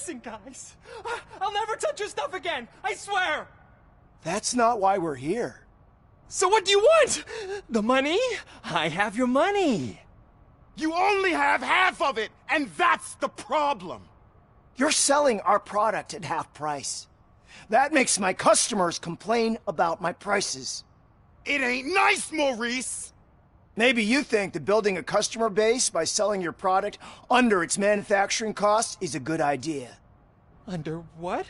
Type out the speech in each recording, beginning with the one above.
Listen, guys. I'll never touch your stuff again. I swear. That's not why we're here. So what do you want? The money? I have your money. You only have half of it, and that's the problem. You're selling our product at half price. That makes my customers complain about my prices. It ain't nice, Maurice! Maybe you think that building a customer base by selling your product under its manufacturing costs is a good idea. Under what?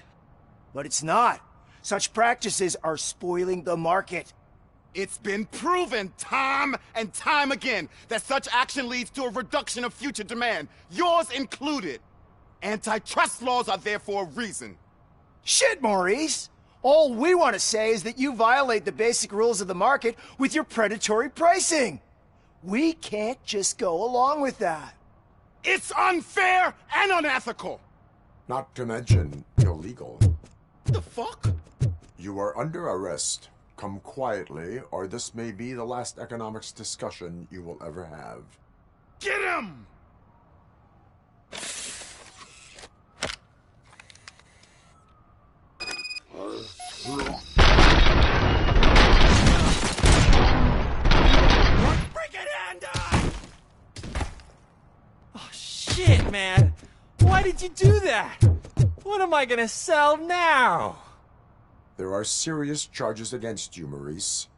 But it's not. Such practices are spoiling the market. It's been proven time and time again that such action leads to a reduction of future demand, yours included. Antitrust laws are there for a reason. Shit, Maurice! All we want to say is that you violate the basic rules of the market with your predatory pricing. We can't just go along with that. It's unfair and unethical! Not to mention illegal. The fuck? You are under arrest. Come quietly, or this may be the last economics discussion you will ever have. Get him! Break it and die! Oh, shit, man. Why did you do that? What am I gonna sell now? There are serious charges against you, Maurice.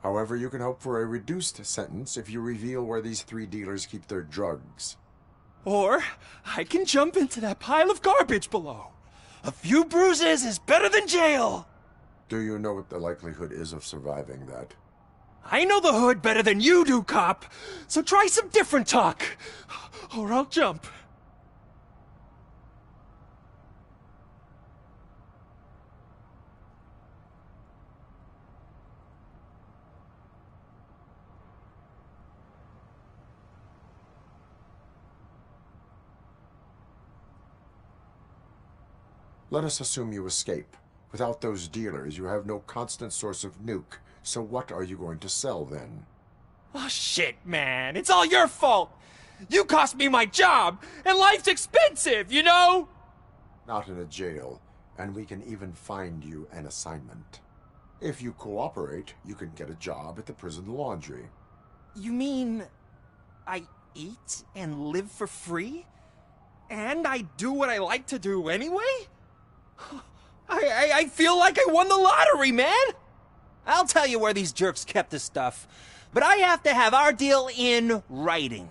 However, you can hope for a reduced sentence if you reveal where these 3 dealers keep their drugs. Or I can jump into that pile of garbage below. A few bruises is better than jail. Do you know what the likelihood is of surviving that? I know the hood better than you do, cop. So try some different talk. Or I'll jump. Let us assume you escape. Without those dealers, you have no constant source of nuke. So what are you going to sell, then? Oh, shit, man. It's all your fault. You cost me my job, and life's expensive, you know? Not in a jail, and we can even find you an assignment. If you cooperate, you can get a job at the prison laundry. You mean I eat and live for free? And I do what I like to do anyway? I feel like I won the lottery, man! I'll tell you where these jerks kept the stuff, but I have to have our deal in writing.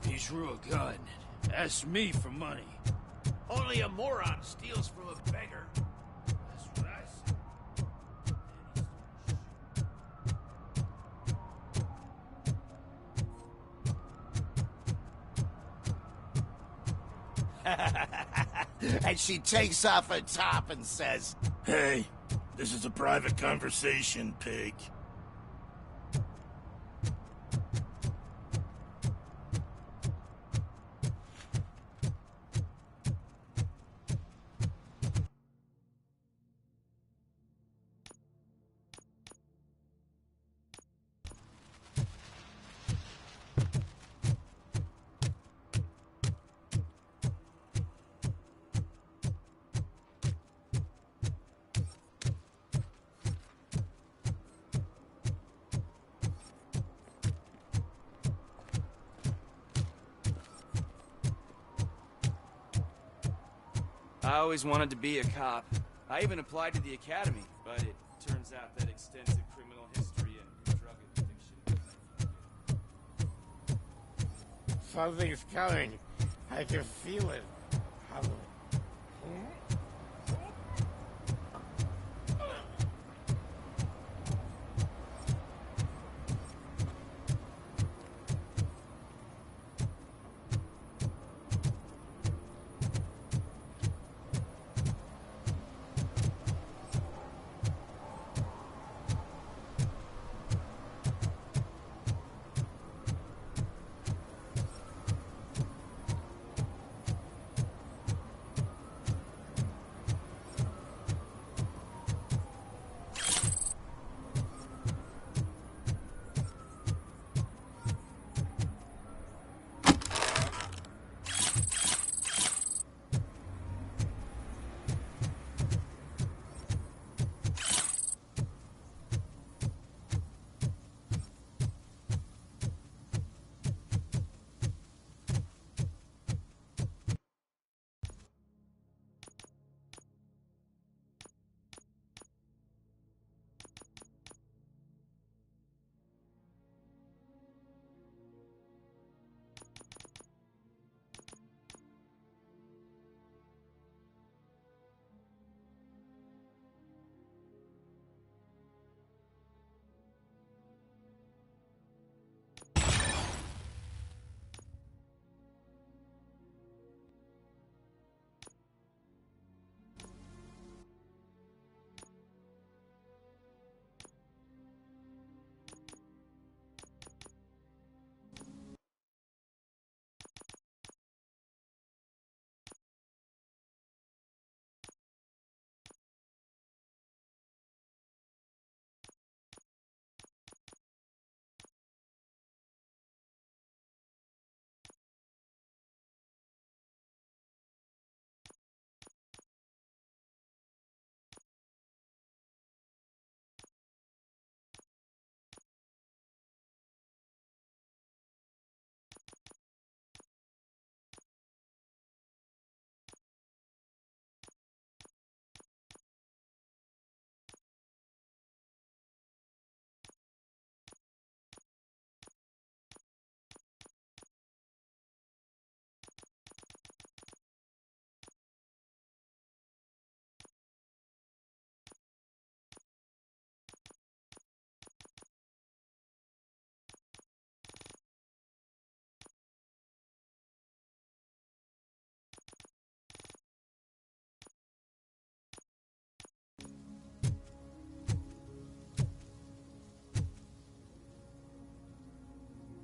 He drew a gun, asked me for money. Only a moron steals from a beggar. That's what I And she takes off her top and says, Hey, this is a private conversation, pig. I always wanted to be a cop. I even applied to the academy, but it turns out that extensive criminal history and drug addiction... something's coming. I can feel it.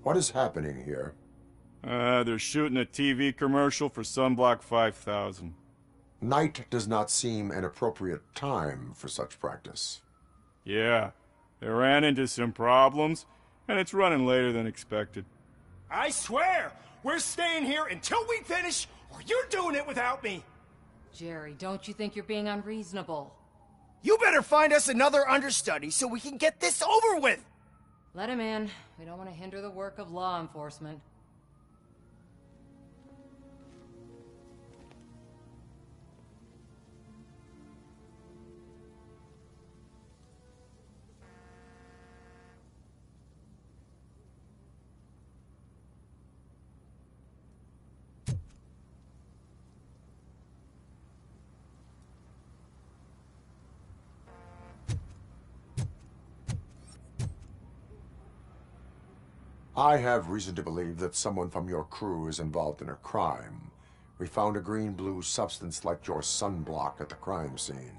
What is happening here? They're shooting a TV commercial for Sunblock 5000. Night does not seem an appropriate time for such practice. Yeah, they ran into some problems, and it's running later than expected. I swear, we're staying here until we finish, or you're doing it without me. Jerry, don't you think you're being unreasonable? You better find us another understudy so we can get this over with. Let him in. We don't want to hinder the work of law enforcement. I have reason to believe that someone from your crew is involved in a crime. We found a green-blue substance like your sunblock at the crime scene.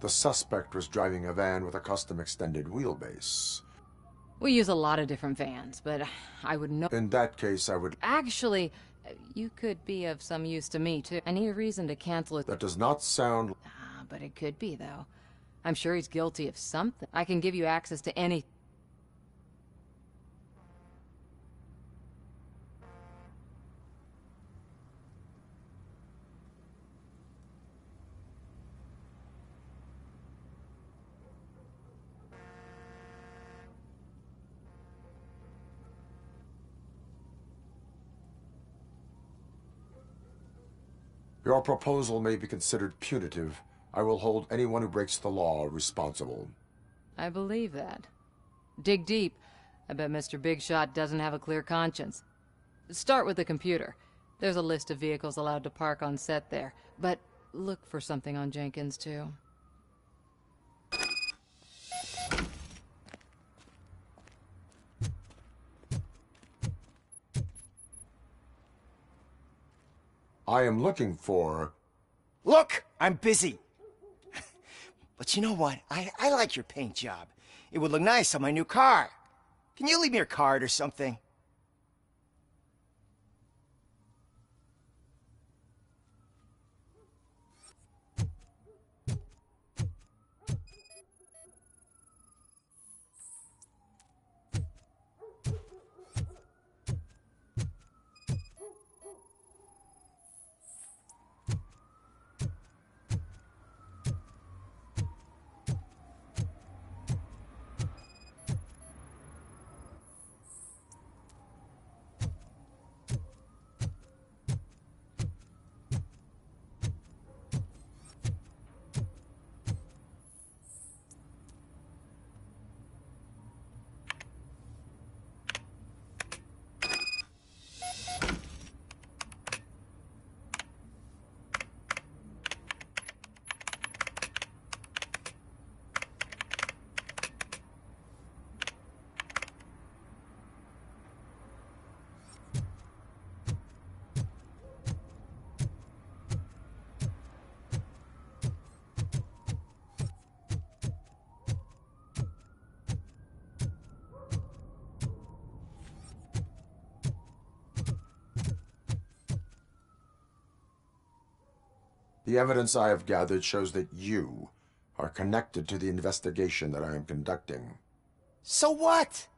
The suspect was driving a van with a custom extended wheelbase. We use a lot of different vans, but I would know. In that case, I would... Actually, you could be of some use to me, too. I need a reason to cancel it. That does not sound... But it could be, though. I'm sure he's guilty of something. I can give you access to any... Your proposal may be considered punitive. I will hold anyone who breaks the law responsible. I believe that. Dig deep. I bet Mr. Big Shot doesn't have a clear conscience. Start with the computer. There's a list of vehicles allowed to park on set there. But look for something on Jenkins, too. I am looking for... Look, I'm busy. But you know what? I like your paint job. It would look nice on my new car. Can you leave me your card or something? The evidence I have gathered shows that you are connected to the investigation that I am conducting. So what?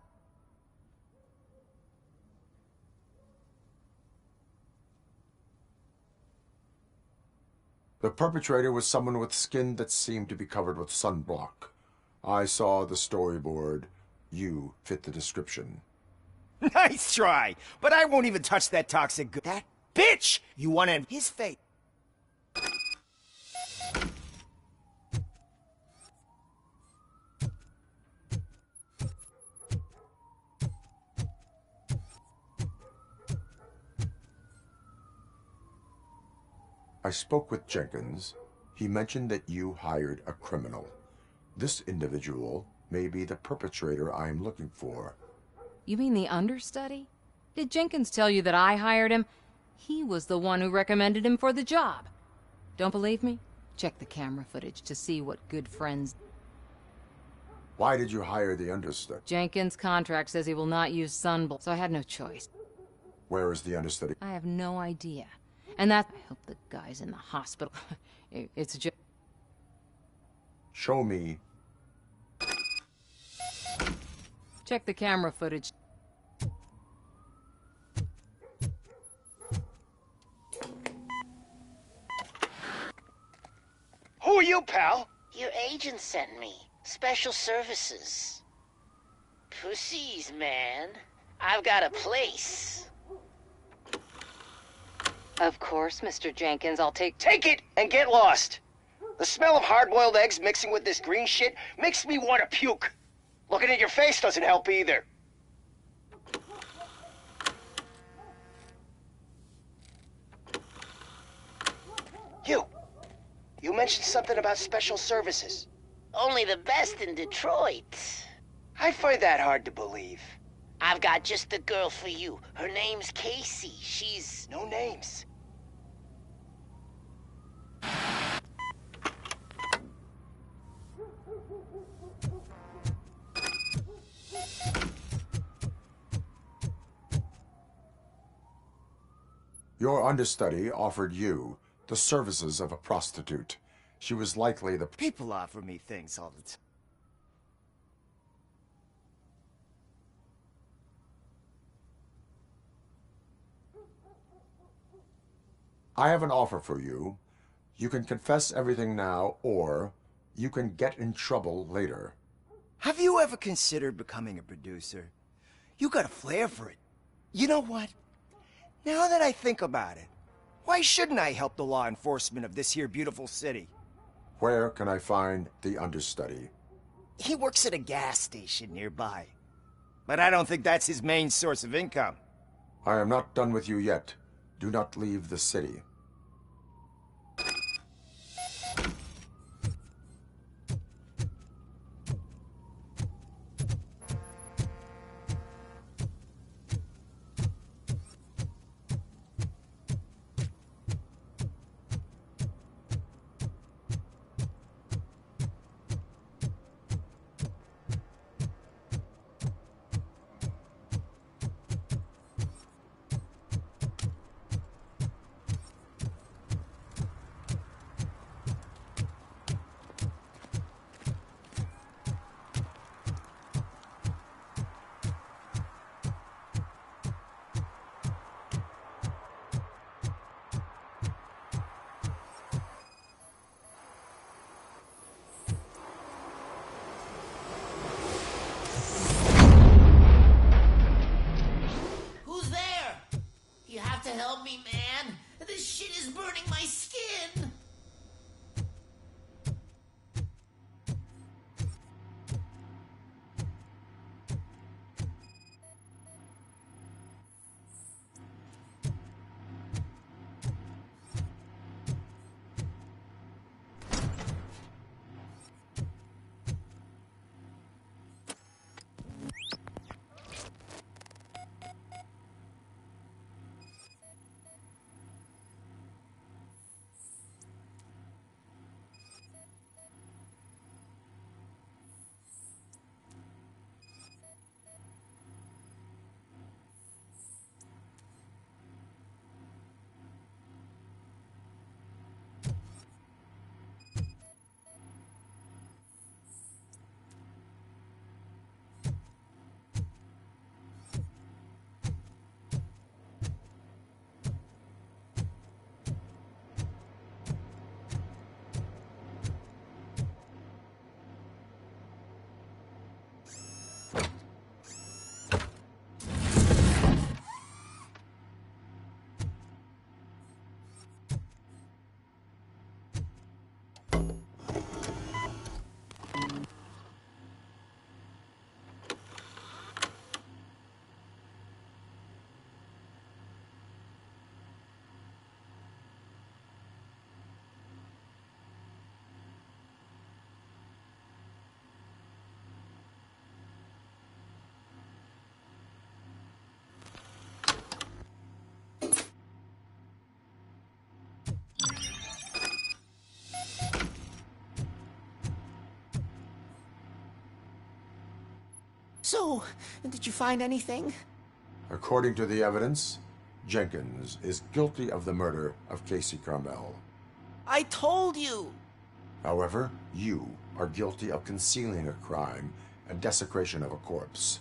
The perpetrator was someone with skin that seemed to be covered with sunblock. I saw the storyboard. You fit the description. Nice try, but I won't even touch that toxic That bitch! You want to end his fate. I spoke with Jenkins. He mentioned that you hired a criminal. This individual may be the perpetrator I am looking for. You mean the understudy? Did Jenkins tell you that I hired him? He was the one who recommended him for the job. Don't believe me? Check the camera footage to see what good friends... Why did you hire the understudy? Jenkins' contract says he will not use sunblock, so I had no choice. Where is the understudy? I have no idea. And that... I hope the guy's in the hospital. It's just... Show me. Check the camera footage. Who are you, pal? Your agent sent me. Special services. Pussies, man. I've got a place. Of course, Mr. Jenkins, I'll take... Take it and get lost. The smell of hard-boiled eggs mixing with this green shit makes me want to puke. Looking at your face doesn't help either. You mentioned something about special services. Only the best in Detroit. I find that hard to believe. I've got just the girl for you. Her name's Casey. She's... No names. Your understudy offered you the services of a prostitute. She was likely the... People offer me things all the time. I have an offer for you. You can confess everything now, or you can get in trouble later. Have you ever considered becoming a producer? You got a flair for it. You know what? Now that I think about it, why shouldn't I help the law enforcement of this here beautiful city? Where can I find the understudy? He works at a gas station nearby. But I don't think that's his main source of income. I am not done with you yet. Do not leave the city. Who's there? You have to help me, man. This shit is burning my skin. So, did you find anything? According to the evidence, Jenkins is guilty of the murder of Casey Carmel. I told you! However, you are guilty of concealing a crime and desecration of a corpse.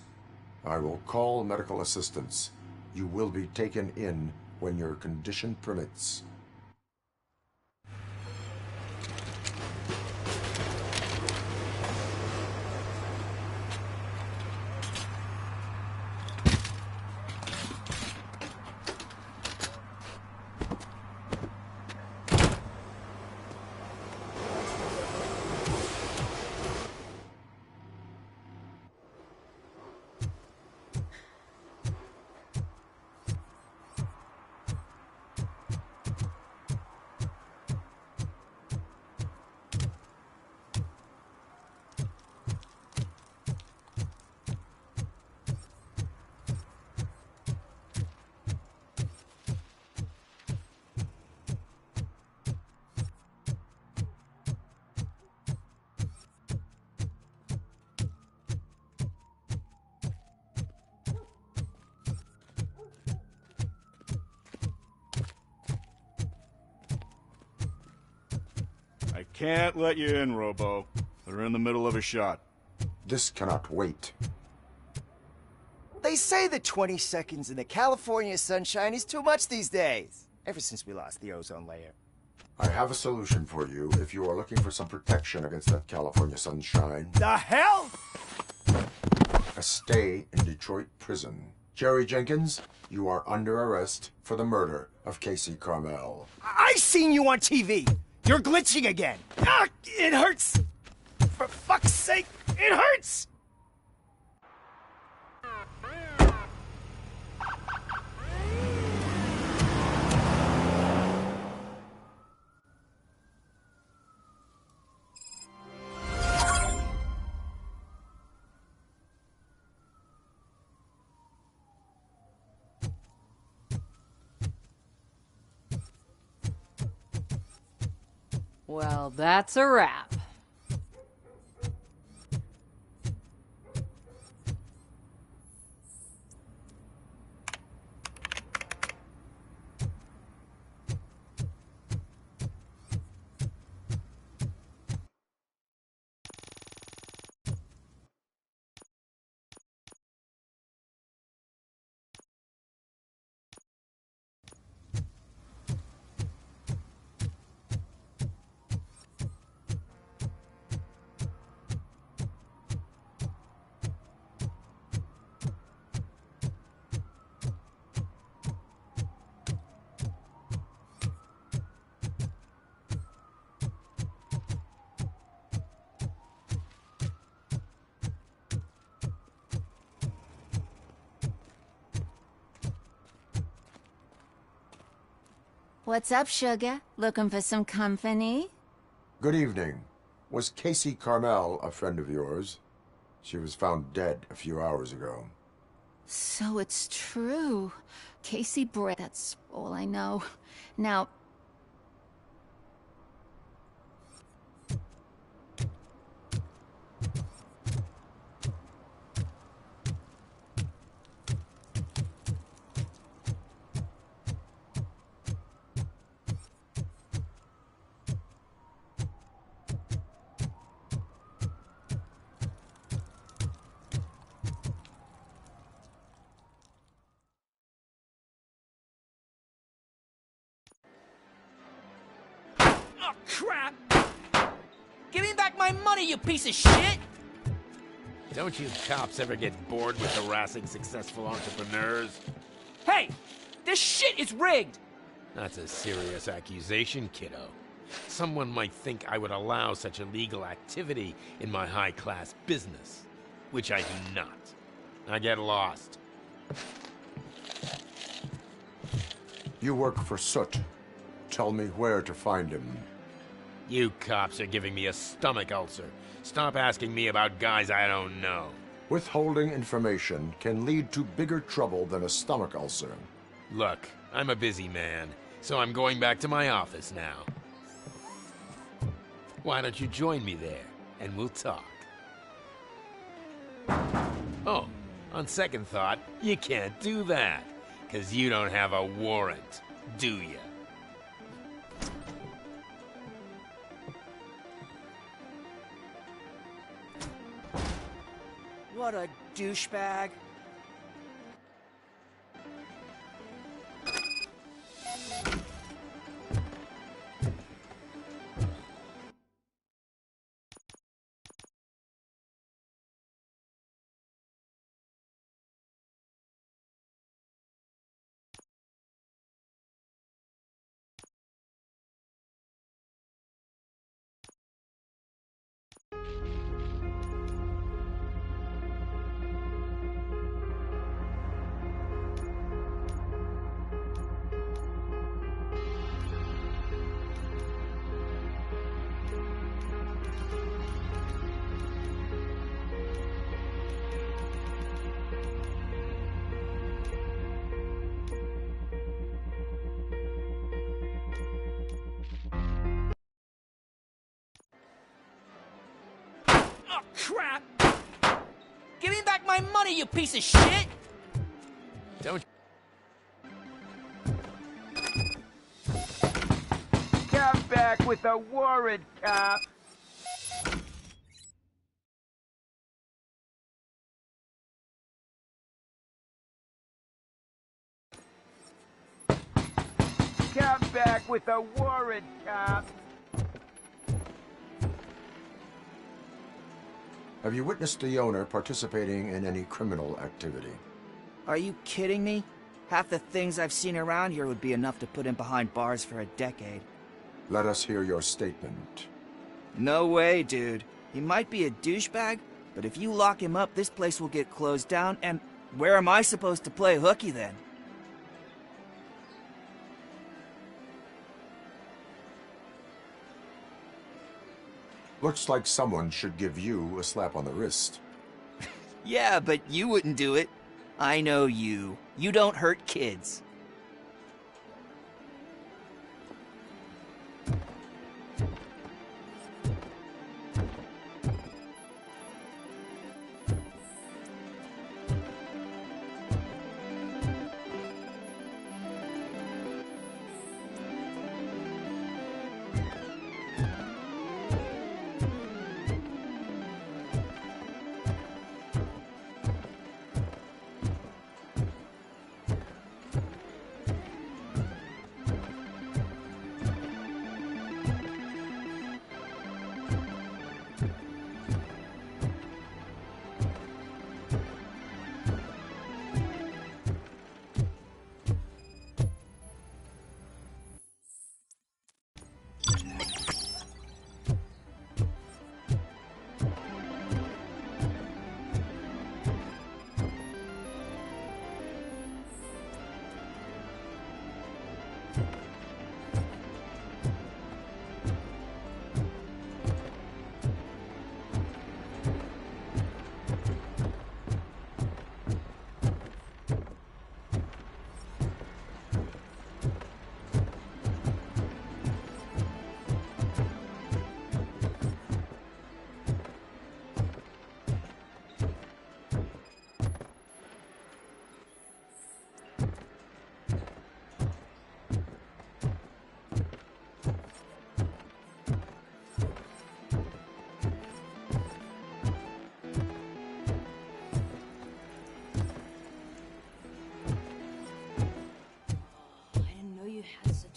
I will call medical assistance. You will be taken in when your condition permits. I can't let you in, Robo. They're in the middle of a shot. This cannot wait. They say that 20 seconds in the California sunshine is too much these days. Ever since we lost the ozone layer. I have a solution for you if you are looking for some protection against that California sunshine. The hell? A stay in Detroit prison. Jerry Jenkins, you are under arrest for the murder of Casey Carmel. I seen you on TV. You're glitching again. Ah, it hurts. For fuck's sake, it hurts. Well, that's a wrap. What's up, sugar? Looking for some company? Good evening. Was Casey Carmel a friend of yours? She was found dead a few hours ago. So it's true. Casey Britt, that's all I know. Now, Oh, crap! Give me back my money, you piece of shit! Don't you cops ever get bored with harassing successful entrepreneurs? Hey! This shit is rigged! That's a serious accusation, kiddo. Someone might think I would allow such illegal activity in my high-class business, which I do not. I get lost. You work for Soot. Tell me where to find him. You cops are giving me a stomach ulcer. Stop asking me about guys I don't know. Withholding information can lead to bigger trouble than a stomach ulcer. Look, I'm a busy man, so I'm going back to my office now. Why don't you join me there, and we'll talk. Oh, On second thought, you can't do that, 'cause you don't have a warrant, do you? What a douchebag. Oh, crap! Give me back my money, you piece of shit! Don't... Come back with a warrant, cop! Come back with a warrant, cop! Have you witnessed the owner participating in any criminal activity? Are you kidding me? Half the things I've seen around here would be enough to put him behind bars for a decade. Let us hear your statement. No way, dude. He might be a douchebag, but if you lock him up, this place will get closed down, and where am I supposed to play hooky then? Looks like someone should give you a slap on the wrist. Yeah, but you wouldn't do it. I know you. You don't hurt kids.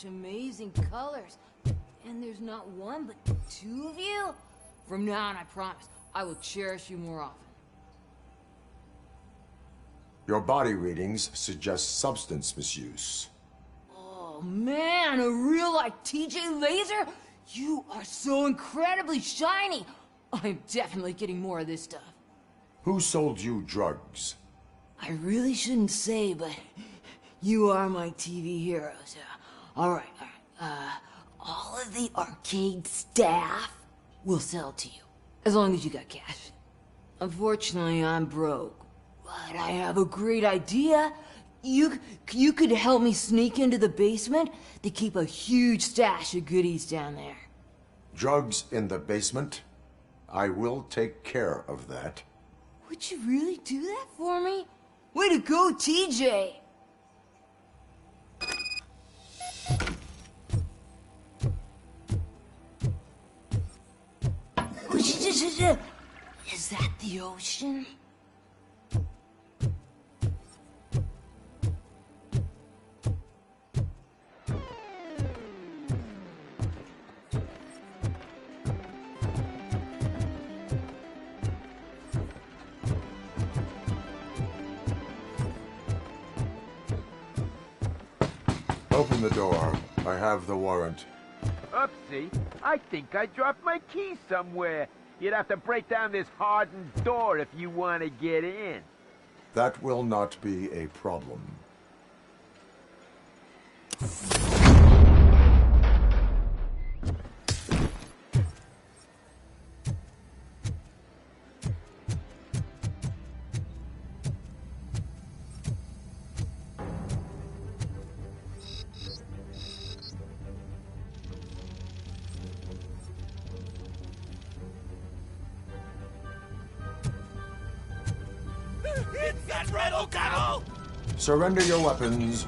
Amazing colors. And there's not one, but two of you? From now on, I promise, I will cherish you more often. Your body readings suggest substance misuse. Oh man, a real like TJ Laser? You are so incredibly shiny. I'm definitely getting more of this stuff. Who sold you drugs? I really shouldn't say, but you are my TV heroes. All right. All of the arcade staff will sell to you, as long as you got cash. Unfortunately, I'm broke, but I have a great idea. You could help me sneak into the basement to keep a huge stash of goodies down there. Drugs in the basement? I will take care of that. Would you really do that for me? Way to go, TJ! Is that the ocean? Open the door. I have the warrant. Oopsie. I think I dropped my key somewhere. You'd have to break down this hardened door if you want to get in. That will not be a problem. It's that rebel devil! Surrender your weapons.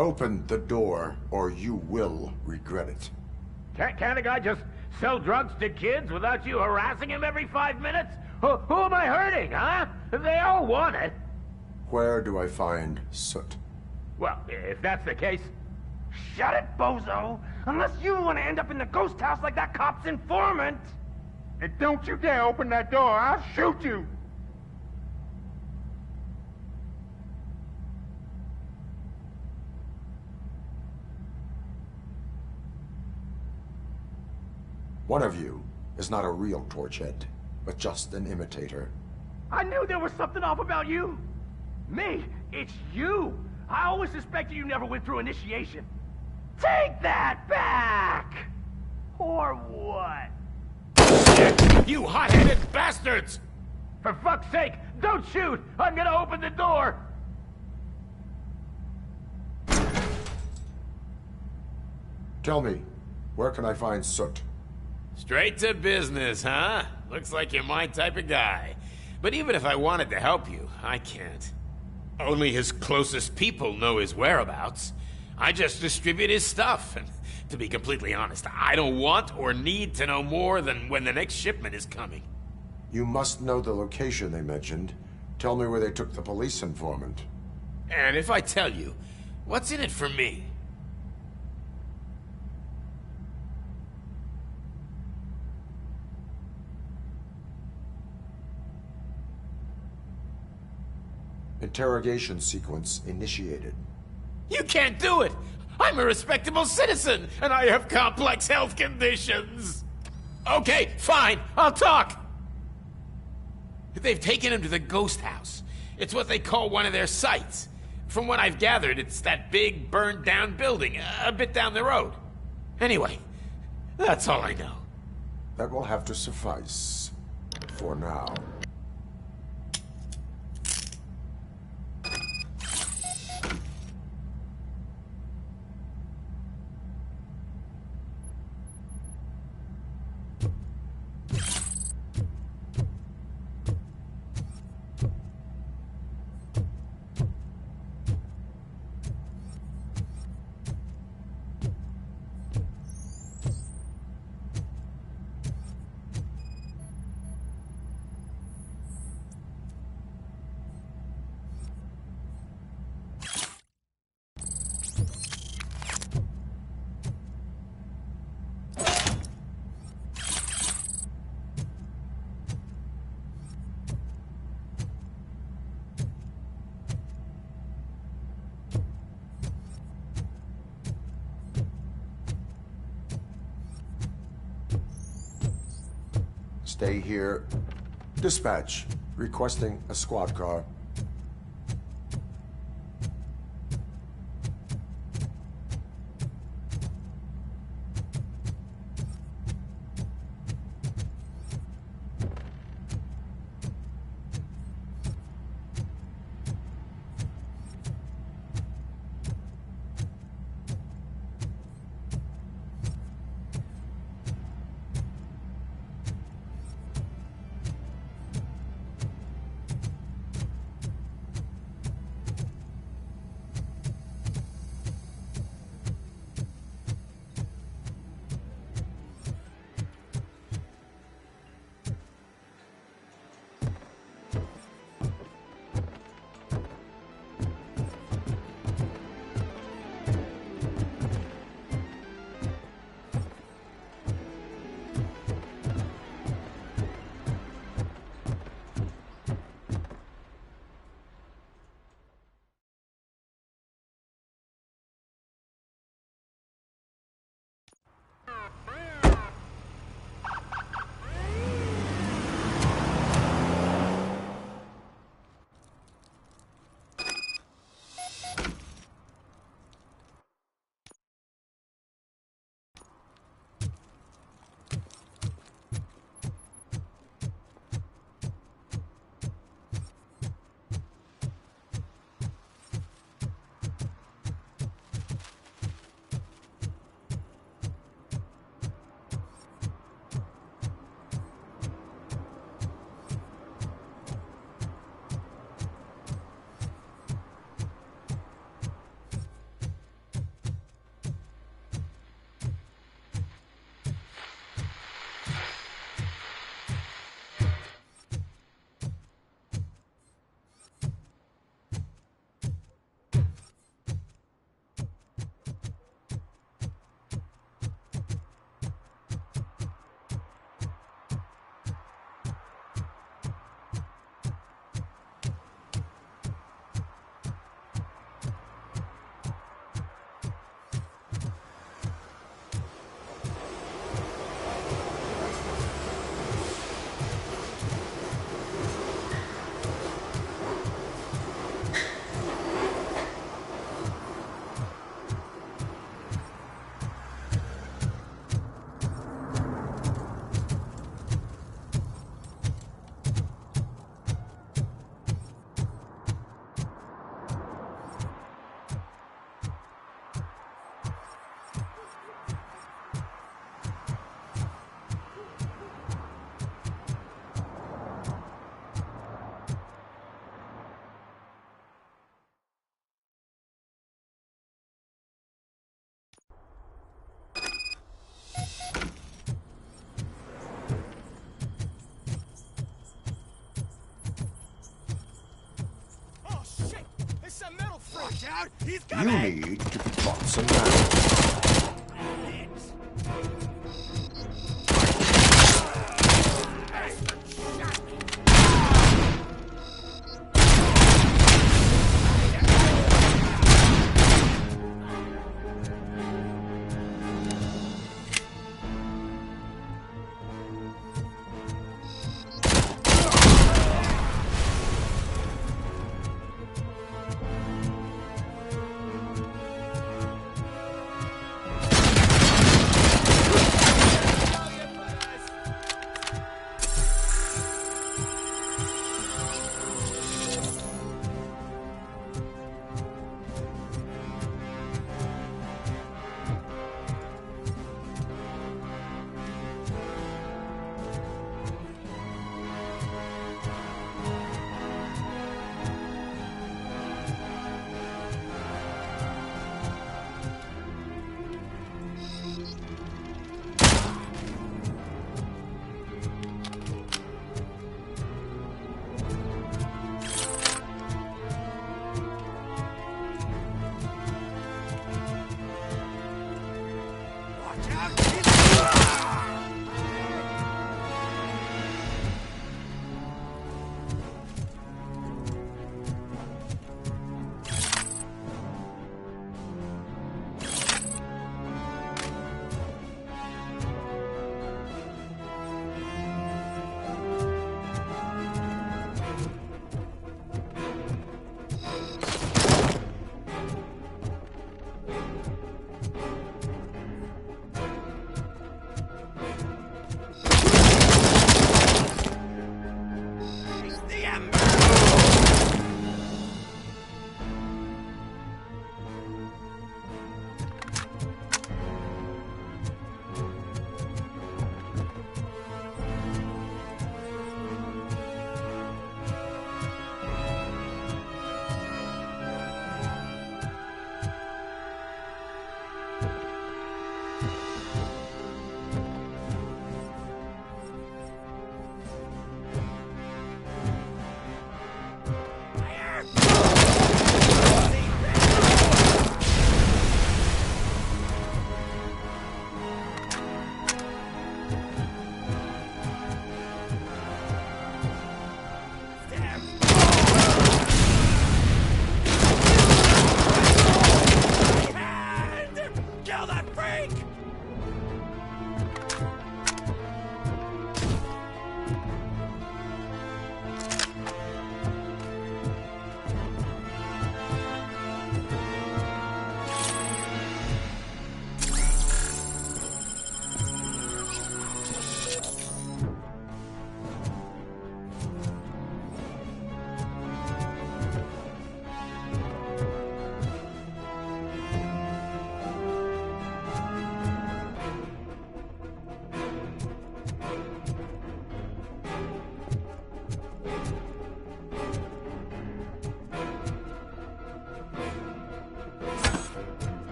Open the door, or you will regret it. Can't a guy just sell drugs to kids without you harassing him every 5 minutes? Who am I hurting, huh? They all want it. Where do I find Soot? Well, if that's the case... Shut it, bozo! Unless you want to end up in the ghost house like that cop's informant! And don't you dare open that door, I'll shoot you! One of you is not a real Torchhead, but just an imitator. I knew there was something off about you! Me? It's you! I always suspected you never went through initiation. Take that back! Or what? You hot-headed bastards! For fuck's sake, don't shoot! I'm gonna open the door! Tell me, where can I find Soot? Straight to business, huh? Looks like you're my type of guy. But even if I wanted to help you, I can't. Only his closest people know his whereabouts. I just distribute his stuff, and to be completely honest, I don't want or need to know more than when the next shipment is coming. You must know the location they mentioned. Tell me where they took the police informant. And if I tell you, what's in it for me? Interrogation sequence initiated. You can't do it! I'm a respectable citizen, and I have complex health conditions! Okay, fine, I'll talk! They've taken him to the ghost house. It's what they call one of their sites. From what I've gathered, it's that big, burned-down building, a bit down the road. Anyway, that's all I know. That will have to suffice. For now. Stay here. Dispatch. Requesting a squad car. You need to be taught some manners.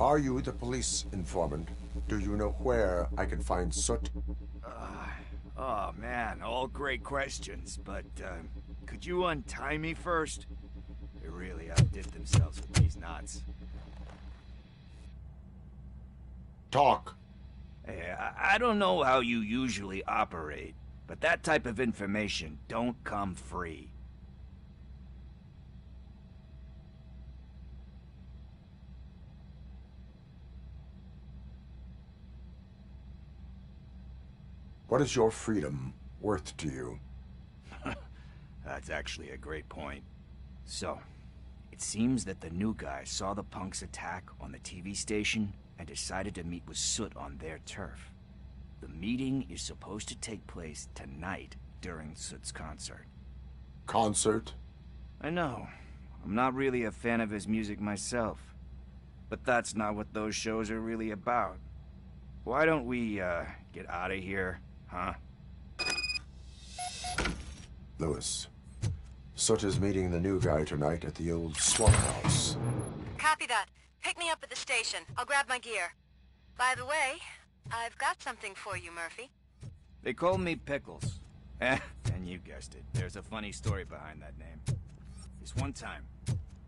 Are you the police informant? Do you know where I can find Soot? Oh man, all great questions, but could you untie me first? They really outdid themselves with these knots. Talk. Hey, I don't know how you usually operate, but that type of information don't come free. What is your freedom worth to you? That's actually a great point. So, it seems that the new guy saw the punks attack on the TV station and decided to meet with Soot on their turf. The meeting is supposed to take place tonight during Soot's concert. Concert? I know. I'm not really a fan of his music myself. But that's not what those shows are really about. Why don't we, get out of here, huh? Lewis, Soot is meeting the new guy tonight at the old slaughterhouse. Copy that. Pick me up at the station. I'll grab my gear. By the way, I've got something for you, Murphy. They call me Pickles. And you guessed it, there's a funny story behind that name. This one time,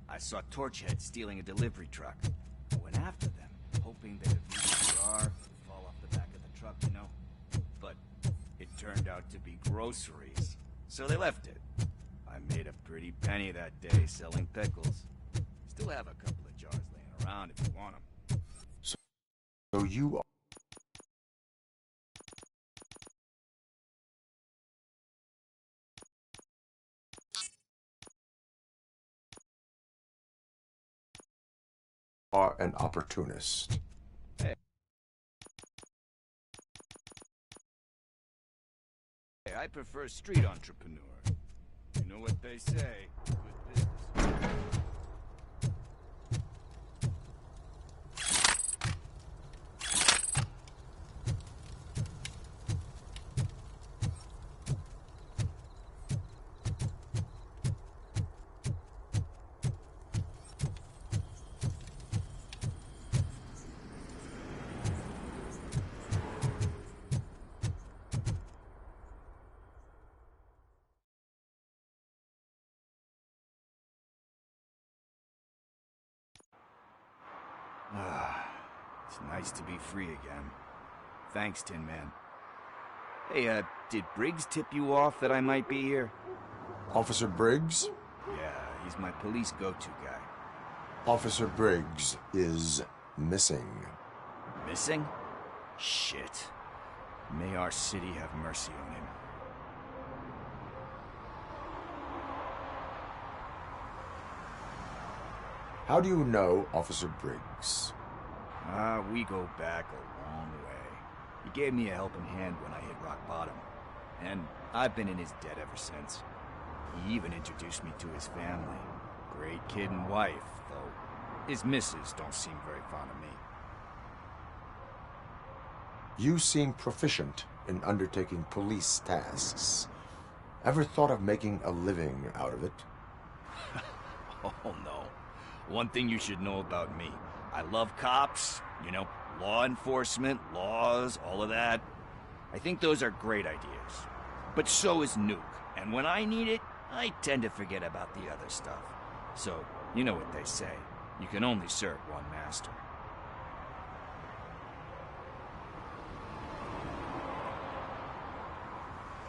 I saw Torchhead stealing a delivery truck. I went after them, hoping they'd leave a jar, fall off the back of the truck, you know? But it turned out to be groceries, so they left it. I made a pretty penny that day selling pickles. Still have a couple of jars laying around if you want them. So you are an opportunist. Hey, I prefer street entrepreneur. You know what they say, good business. It's nice to be free again. Thanks, Tin Man. Hey, did Briggs tip you off that I might be here? Officer Briggs? Yeah, he's my police go-to guy. Officer Briggs is missing. Missing? Shit. May our city have mercy on him. How do you know Officer Briggs? We go back a long way. He gave me a helping hand when I hit rock bottom. And I've been in his debt ever since. He even introduced me to his family. Great kid and wife, though his missus don't seem very fond of me. You seem proficient in undertaking police tasks. Ever thought of making a living out of it? Oh, no. One thing you should know about me. I love cops, you know, law enforcement, laws, all of that. I think those are great ideas. But so is Nuke. And when I need it, I tend to forget about the other stuff. So, you know what they say. You can only serve one master.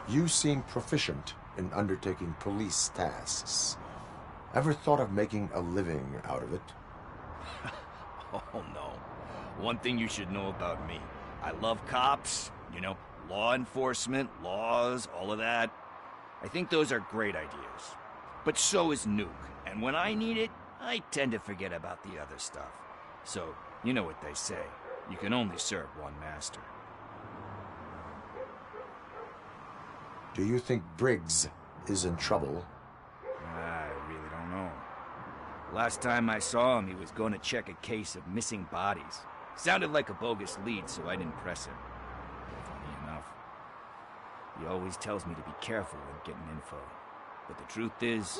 You seem proficient in undertaking police tasks. Ever thought of making a living out of it? Oh, no. One thing you should know about me. I love cops, you know, law enforcement, laws, all of that. I think those are great ideas. But so is Nuke. And when I need it, I tend to forget about the other stuff. So, you know what they say. You can only serve one master. Do you think Briggs is in trouble? I really don't know. Last time I saw him, he was going to check a case of missing bodies. Sounded like a bogus lead, so I didn't press him. Funny enough. He always tells me to be careful when getting info. But the truth is,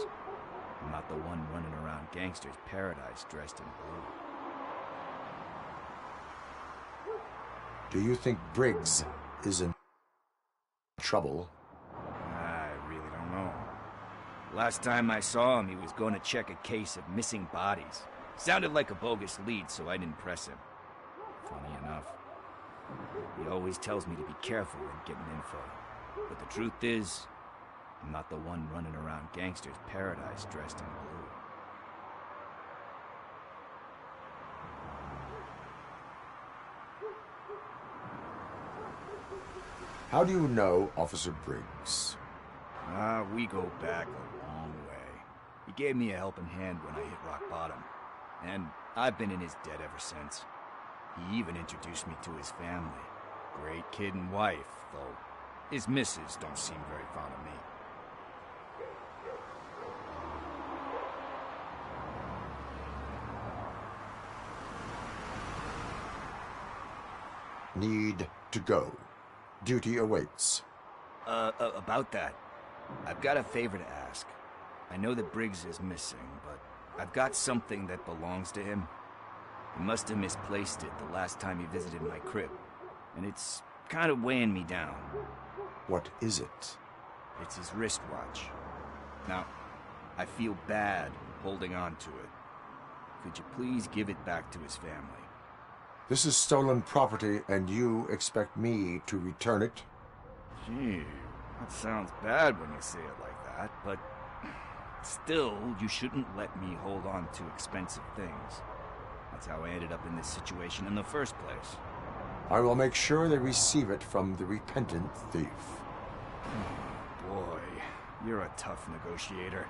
I'm not the one running around gangster's paradise dressed in blue. Do you think Briggs is in trouble? I really don't know. Last time I saw him, he was going to check a case of missing bodies. Sounded like a bogus lead, so I didn't press him. Funny enough. He always tells me to be careful when getting info. But the truth is, I'm not the one running around gangster's paradise dressed in blue. How do you know Officer Briggs? We go back a long way. He gave me a helping hand when I hit rock bottom. And I've been in his debt ever since. He even introduced me to his family. Great kid and wife, though his missus don't seem very fond of me. Need to go. Duty awaits. About that, I've got a favor to ask. I know that Briggs is missing, but I've got something that belongs to him. He must have misplaced it the last time he visited my crib, and it's kind of weighing me down. What is it? It's his wristwatch. Now, I feel bad holding on to it. Could you please give it back to his family? This is stolen property, and you expect me to return it? Gee, that sounds bad when you say it like that, but still, you shouldn't let me hold on to expensive things. That's how I ended up in this situation in the first place. I will make sure they receive it from the repentant thief. Oh, boy, you're a tough negotiator.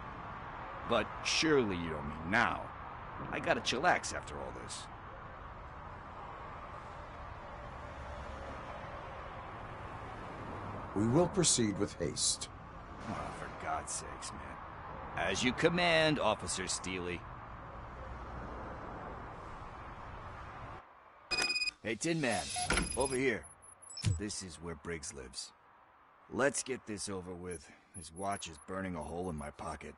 But surely you don't mean now. I gotta chillax after all this. We will proceed with haste. Oh, for God's sakes, man. As you command, Officer Steely. Hey, Tin Man, over here. This is where Briggs lives. Let's get this over with. His watch is burning a hole in my pocket.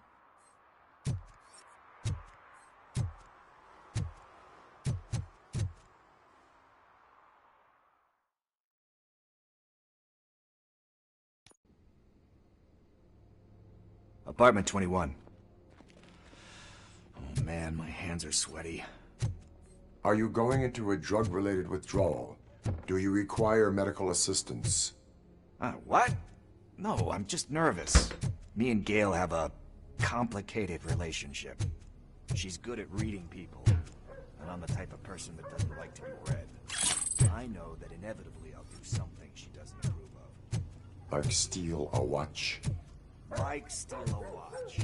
Apartment 21. Oh man, my hands are sweaty. Are you going into a drug-related withdrawal? Do you require medical assistance? What? No, I'm just nervous. Me and Gail have a complicated relationship. She's good at reading people, and I'm the type of person that doesn't like to be read. I know that inevitably I'll do something she doesn't approve of. Like steal a watch? Like steal a watch.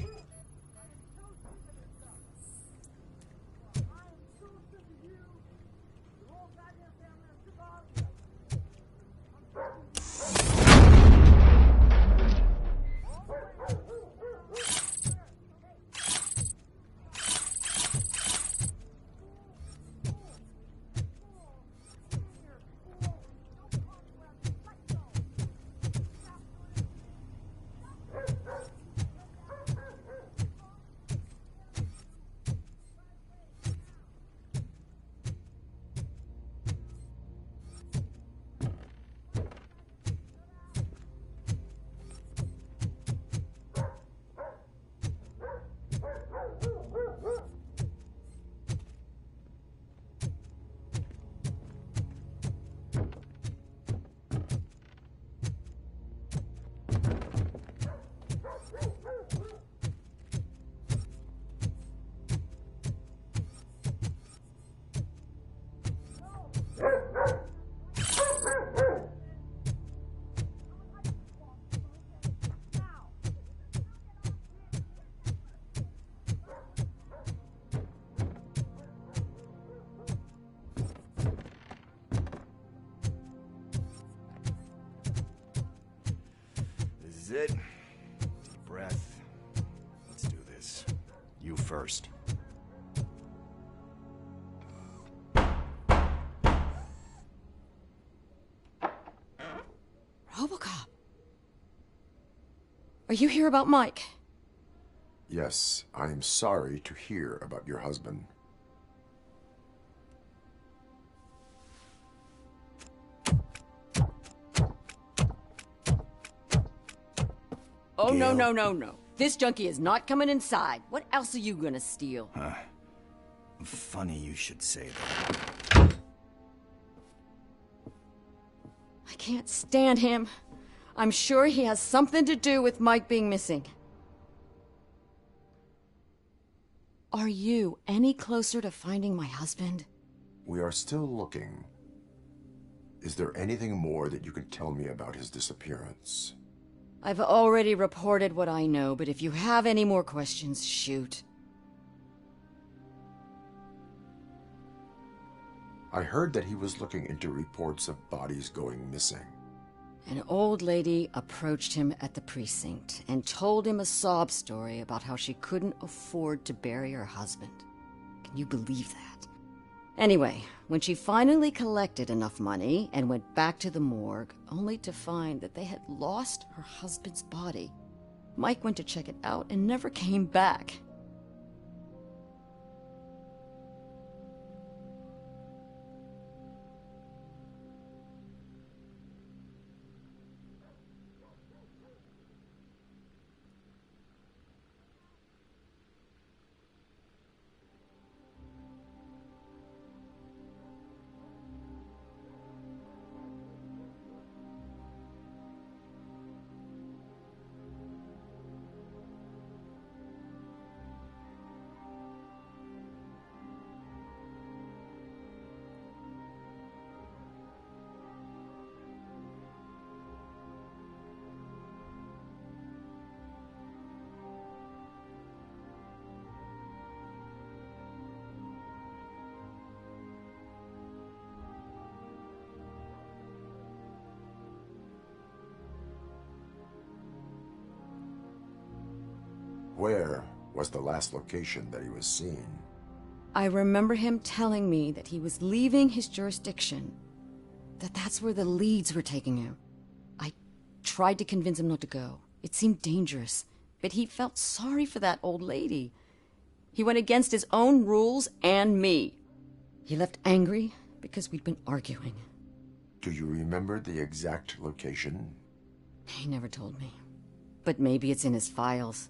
This is it. Deep breath. Let's do this. You first. Robocop. Are you here about Mike? Yes, I am sorry to hear about your husband. Oh, Gail? no. This junkie is not coming inside. What else are you gonna steal? Funny you should say that. I can't stand him. I'm sure he has something to do with Mike being missing. Are you any closer to finding my husband? We are still looking. Is there anything more that you can tell me about his disappearance? I've already reported what I know, but if you have any more questions, shoot. I heard that he was looking into reports of bodies going missing. An old lady approached him at the precinct and told him a sob story about how she couldn't afford to bury her husband. Can you believe that? Anyway, when she finally collected enough money and went back to the morgue, only to find that they had lost her husband's body, Mike went to check it out and never came back. Where was the last location that he was seen? I remember him telling me that he was leaving his jurisdiction, that's where the leads were taking him. I tried to convince him not to go. It seemed dangerous, but he felt sorry for that old lady. He went against his own rules and me. He left angry because we'd been arguing. Do you remember the exact location? He never told me, but maybe it's in his files.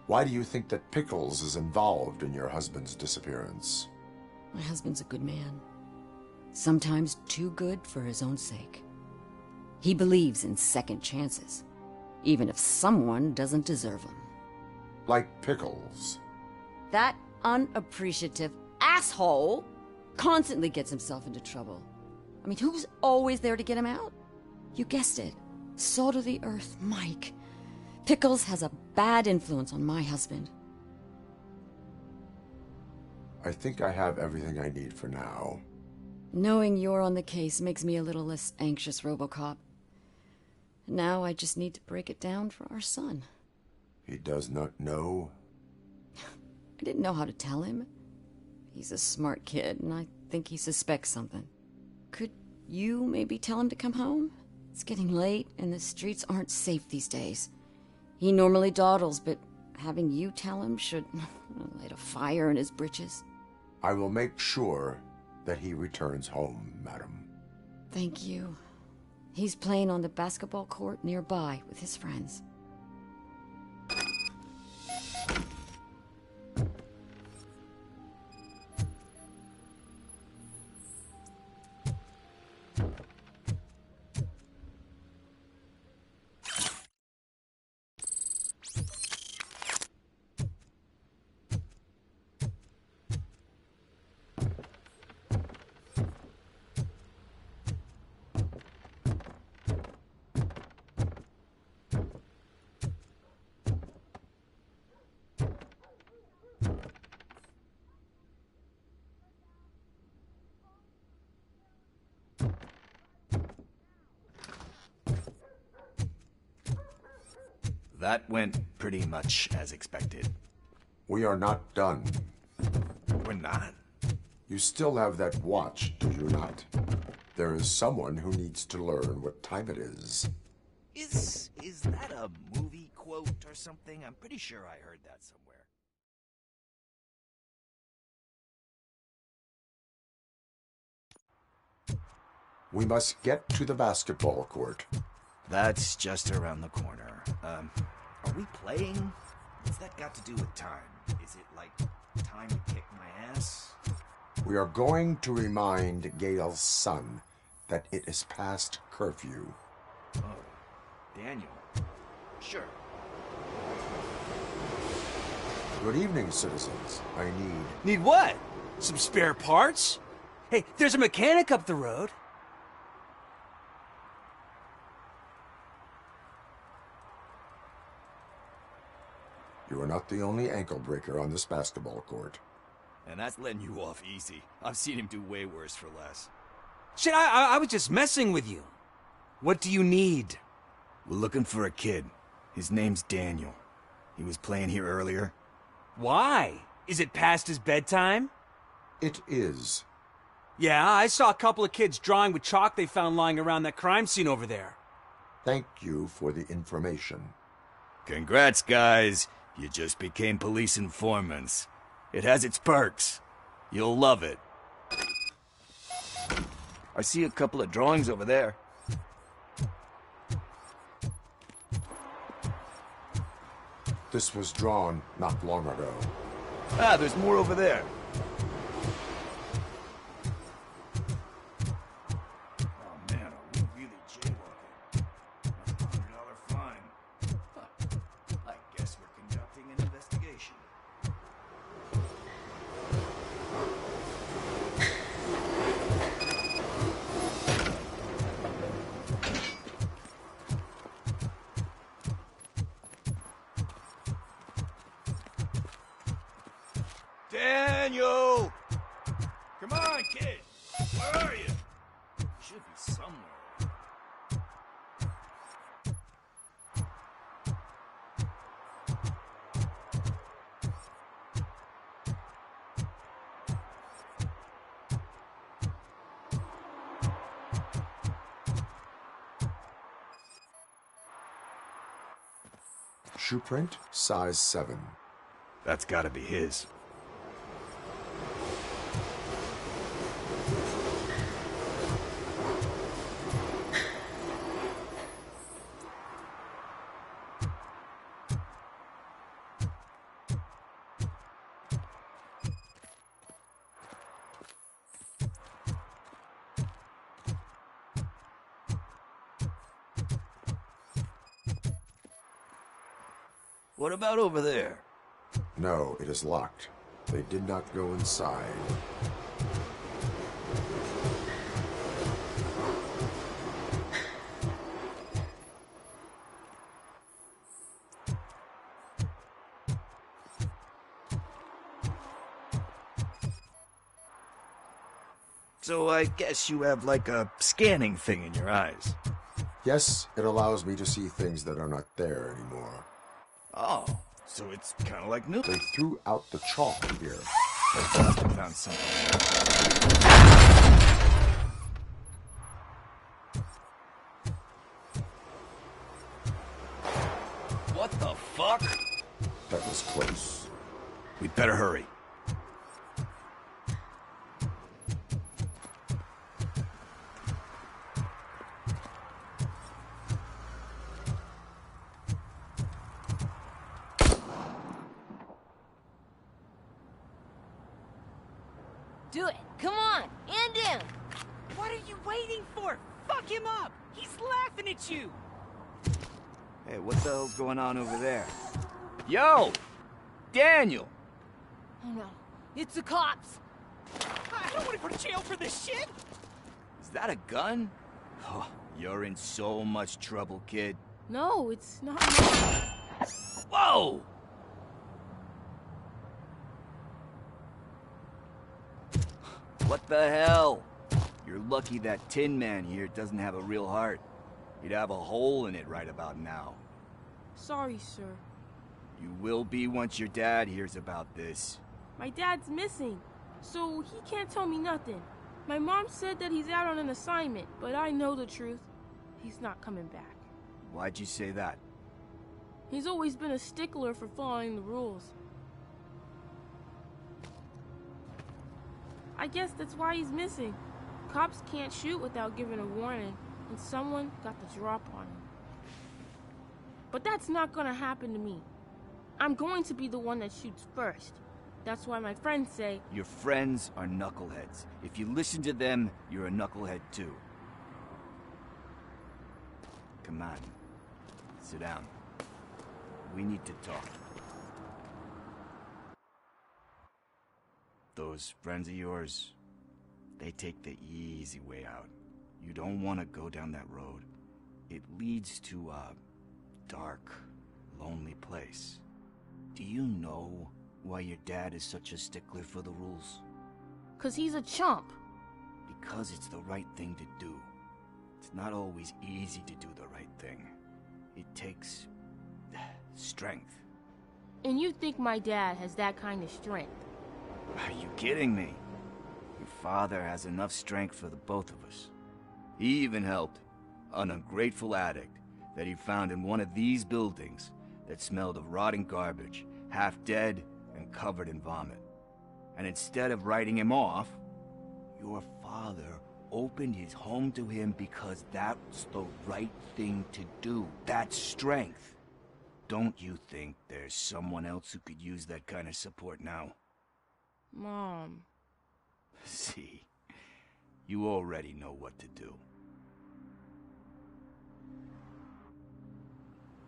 Why do you think that Pickles is involved in your husband's disappearance? My husband's a good man. Sometimes too good for his own sake. He believes in second chances, even if someone doesn't deserve them. Like Pickles. That unappreciative asshole constantly gets himself into trouble. I mean, who's always there to get him out? You guessed it. Salt of the earth, Mike. Pickles has a bad influence on my husband. I think I have everything I need for now. Knowing you're on the case makes me a little less anxious, Robocop. Now I just need to break it down for our son. He does not know? I didn't know how to tell him. He's a smart kid, and I think he suspects something. Could you maybe tell him to come home? It's getting late, and the streets aren't safe these days. He normally dawdles, but having you tell him should light a fire in his britches. I will make sure that he returns home, madam. Thank you. He's playing on the basketball court nearby with his friends. That went pretty much as expected. We are not done. We're not? You still have that watch, do you not? There is someone who needs to learn what time it is. Is that a movie quote or something? I'm pretty sure I heard that somewhere. We must get to the basketball court. That's just around the corner. Are we playing? What's that got to do with time? Is it like time to kick my ass? We are going to remind Gail's son that it is past curfew. Oh, Daniel. Sure. Good evening, citizens. I need... Need what? Some spare parts? Hey, there's a mechanic up the road. You are not the only ankle breaker on this basketball court. And that's letting you off easy. I've seen him do way worse for less. Shit, I was just messing with you. What do you need? We're looking for a kid. His name's Daniel. He was playing here earlier. Why? Is it past his bedtime? It is. Yeah, I saw a couple of kids drawing with chalk they found lying around that crime scene over there. Thank you for the information. Congrats, guys. You just became police informants. It has its perks. You'll love it. I see a couple of drawings over there. This was drawn not long ago. Ah, there's more over there. Oh man, are we really jaywalking? $100 fine. Huh. I guess we're conducting an investigation. Daniel! Come on, kid! Where are you? You should be somewhere. Shoe print, size 7. That's gotta be his. What about over there? No, it is locked. They did not go inside. So I guess you have like a scanning thing in your eyes. Yes, it allows me to see things that are not there anymore. Oh, so it's kind of like new. They threw out the chalk here. I found something. What the fuck? That was close. We'd better hurry. Do it. Come on. And down. What are you waiting for? Fuck him up! He's laughing at you! Hey, what the hell's going on over there? Yo! Daniel! Oh no. It's the cops. I don't want to go to jail for this shit! Is that a gun? Oh, you're in so much trouble, kid. No, it's not. Whoa! What the hell? You're lucky that Tin Man here doesn't have a real heart. He'd have a hole in it right about now. Sorry, sir. You will be once your dad hears about this. My dad's missing, so he can't tell me nothing. My mom said that he's out on an assignment, but I know the truth. He's not coming back. Why'd you say that? He's always been a stickler for following the rules. I guess that's why he's missing. Cops can't shoot without giving a warning, and someone got the drop on him. But that's not gonna happen to me. I'm going to be the one that shoots first. That's why my friends say... Your friends are knuckleheads. If you listen to them, you're a knucklehead too. Come on. Sit down. We need to talk. Those friends of yours, they take the easy way out. You don't want to go down that road. It leads to a dark, lonely place. Do you know why your dad is such a stickler for the rules? 'Cause he's a chump. Because it's the right thing to do. It's not always easy to do the right thing. It takes strength. And you think my dad has that kind of strength? Are you kidding me? Your father has enough strength for the both of us. He even helped an ungrateful addict that he found in one of these buildings that smelled of rotting garbage, half dead and covered in vomit. And instead of writing him off, your father opened his home to him because that's the right thing to do. That's strength. Don't you think there's someone else who could use that kind of support now? Mom. See, you already know what to do.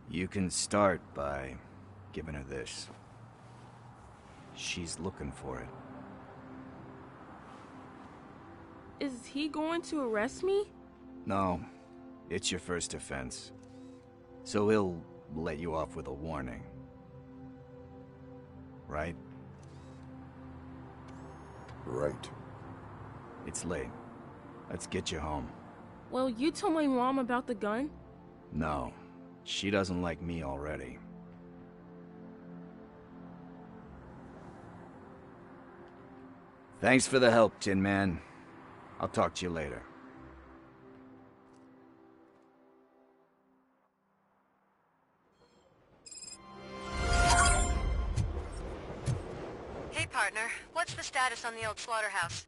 You can start by giving her this. She's looking for it. Is he going to arrest me? No, it's your first offense. So he'll let you off with a warning. Right? Right. It's late. Let's get you home. Well, you told my mom about the gun? No, she doesn't like me already. Thanks for the help, Tin Man. I'll talk to you later. Hey, partner. What's the status on the old slaughterhouse?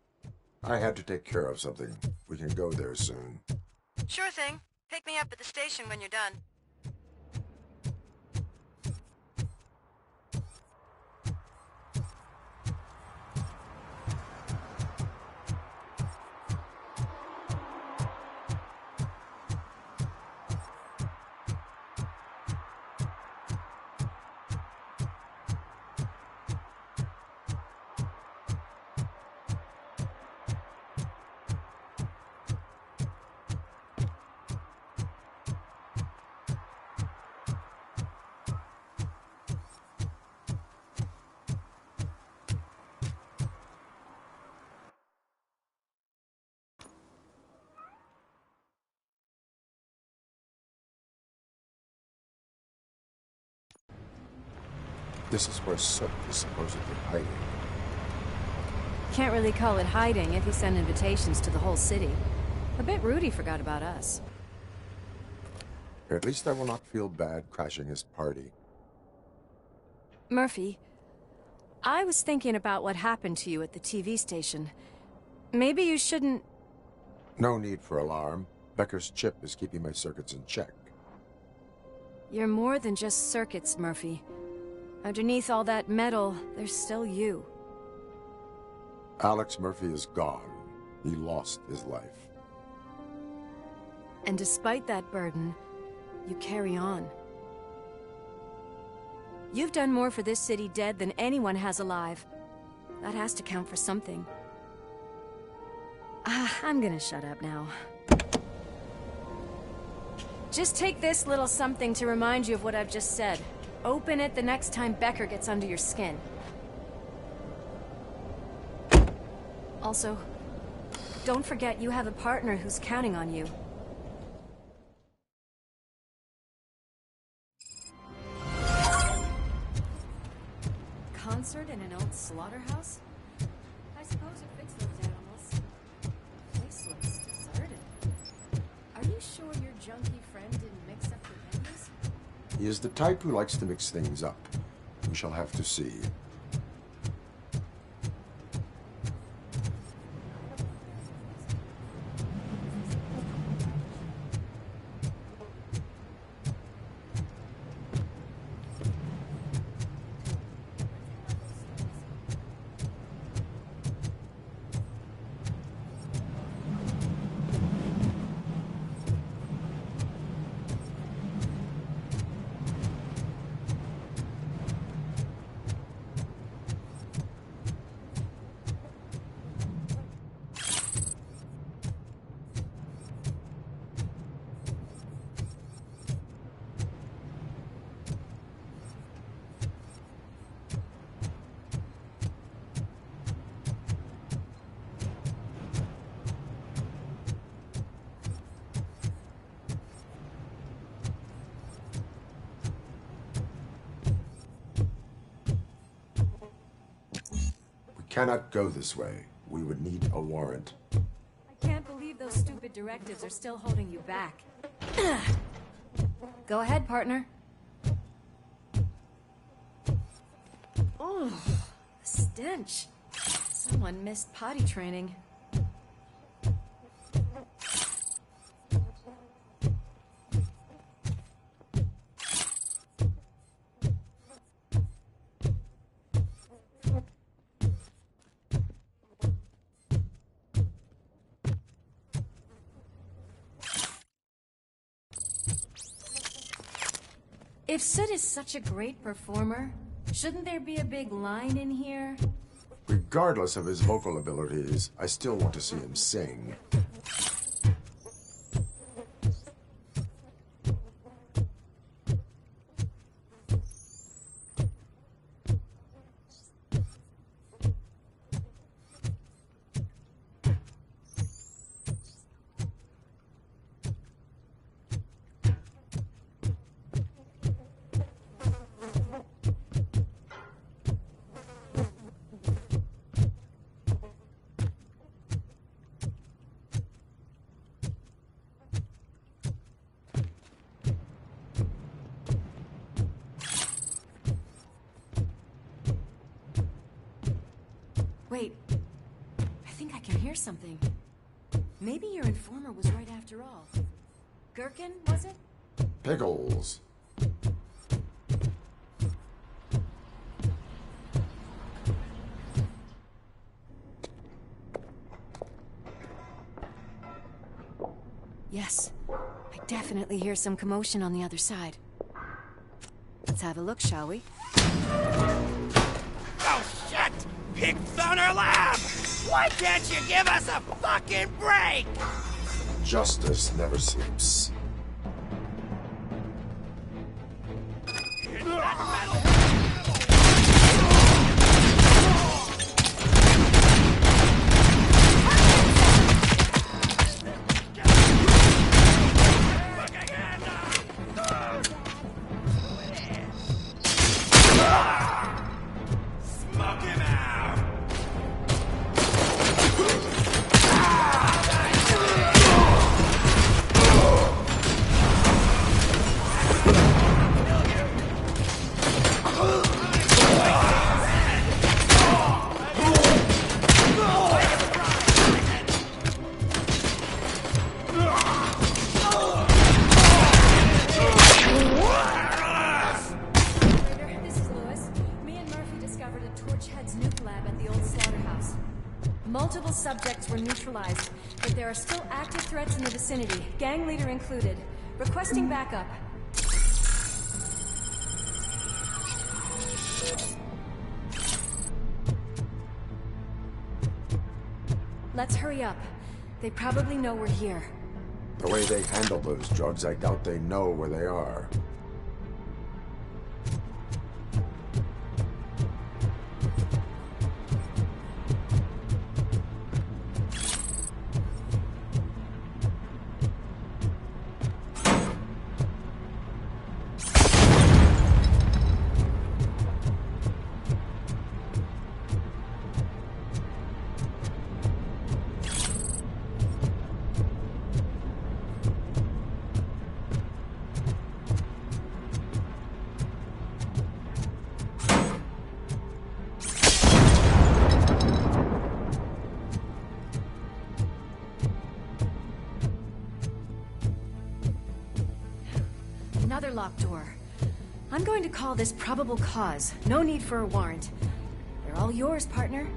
I had to take care of something. We can go there soon. Sure thing. Pick me up at the station when you're done. This is where Soot is supposedly hiding. Can't really call it hiding if you send invitations to the whole city. A bit rude he forgot about us. At least I will not feel bad crashing his party. Murphy, I was thinking about what happened to you at the TV station. Maybe you shouldn't... No need for alarm. Becker's chip is keeping my circuits in check. You're more than just circuits, Murphy. Underneath all that metal, there's still you. Alex Murphy is gone. He lost his life. And despite that burden, you carry on. You've done more for this city dead than anyone has alive. That has to count for something. I'm gonna shut up now. Just take this little something to remind you of what I've just said. Open it the next time Becker gets under your skin. Also, don't forget you have a partner who's counting on you. Concert in an old slaughterhouse? I suppose it fits those animals. Place looks deserted. Are you sure your junkie friend didn't mix up the venues? He is the type who likes to mix things up. We shall have to see. Cannot go this way. We would need a warrant. I can't believe those stupid directives are still holding you back. Go ahead, partner. Oh, the stench. Someone missed potty training. If Soot is such a great performer, shouldn't there be a big line in here? Regardless of his vocal abilities, I still want to see him sing. Wait, I think I can hear something. Maybe your informer was right after all. Gherkin, was it? Pickles. Yes, I definitely hear some commotion on the other side. Let's have a look, shall we? Oh, shit! Pigs on our lab! Why can't you give us a fucking break? Justice never sleeps. were neutralized, but there are still active threats in the vicinity, gang leader included. Requesting backup. Let's hurry up. They probably know we're here. The way they handle those drugs, I doubt they know where they are. Another locked door. I'm going to call this probable cause. No need for a warrant. They're all yours, partner.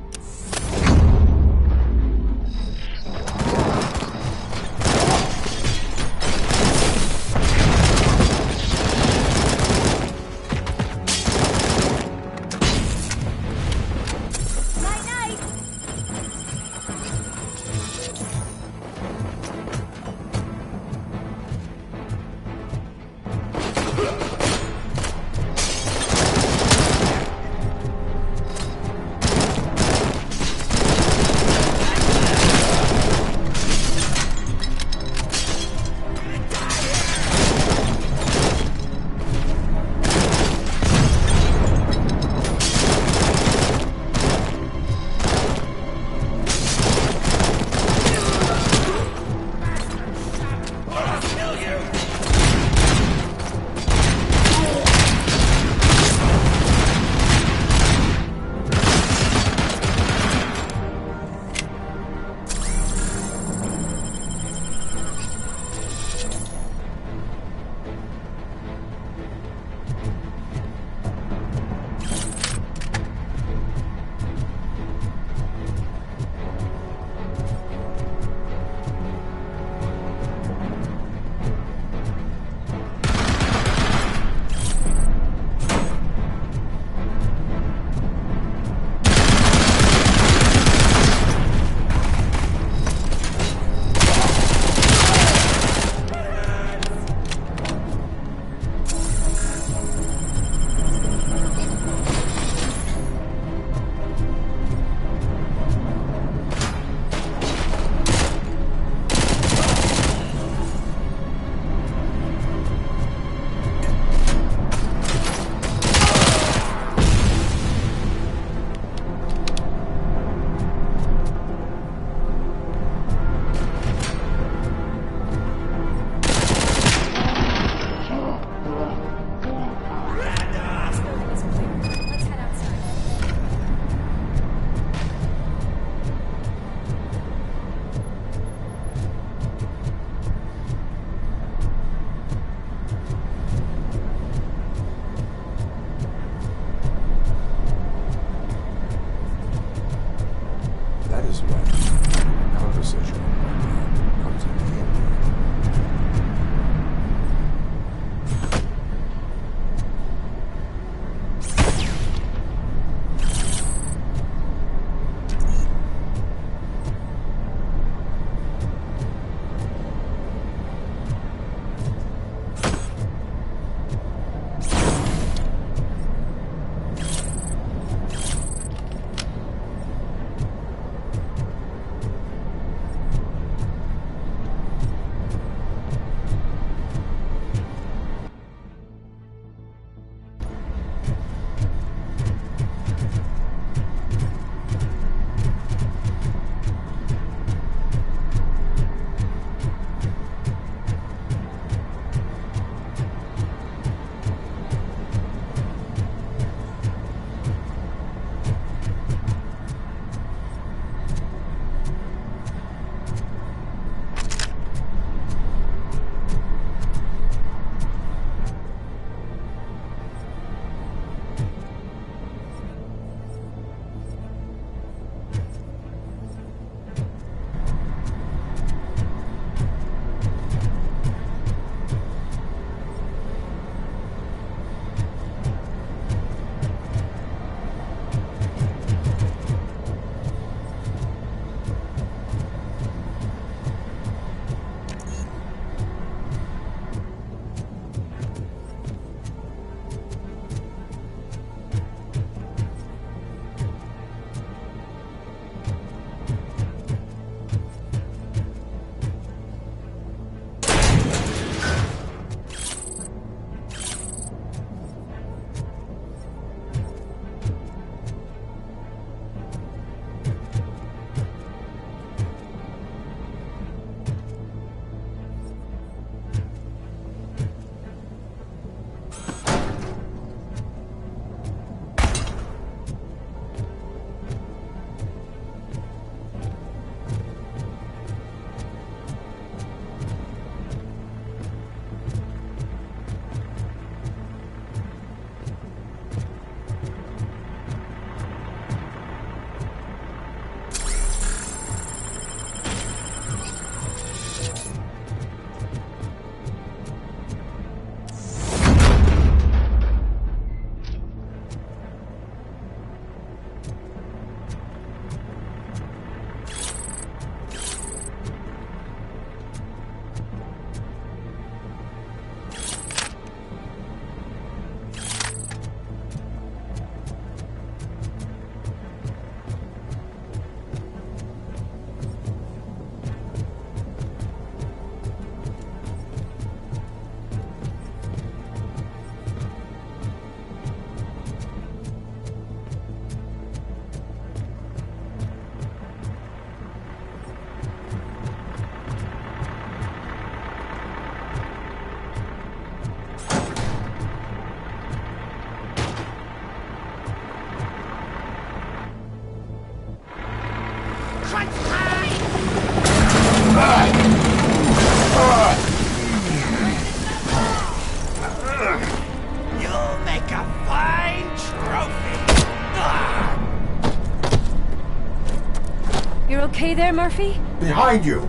there, Murphy? Behind you!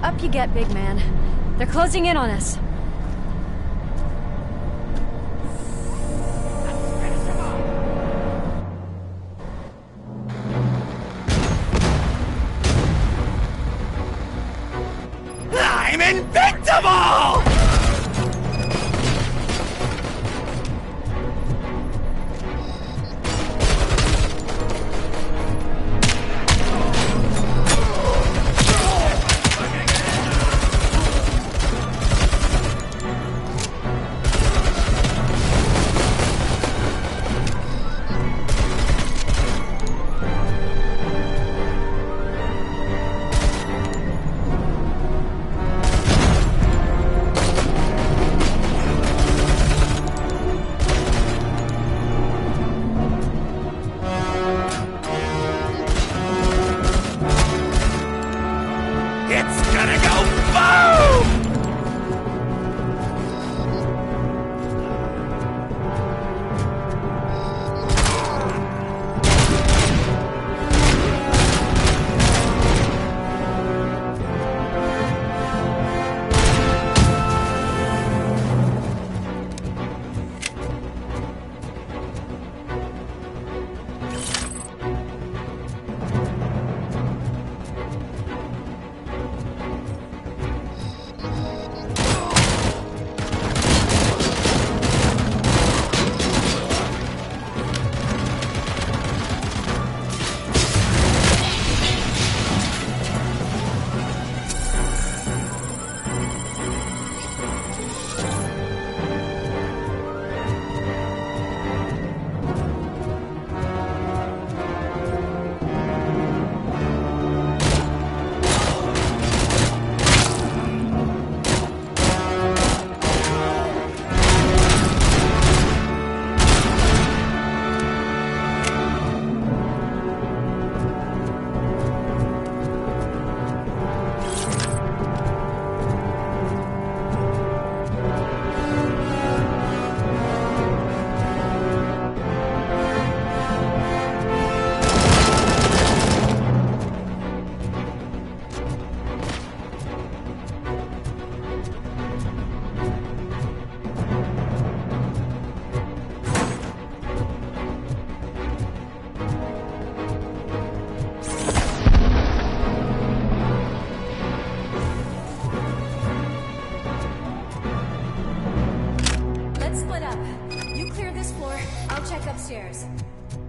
Up you get, big man. They're closing in on us. I'm invincible!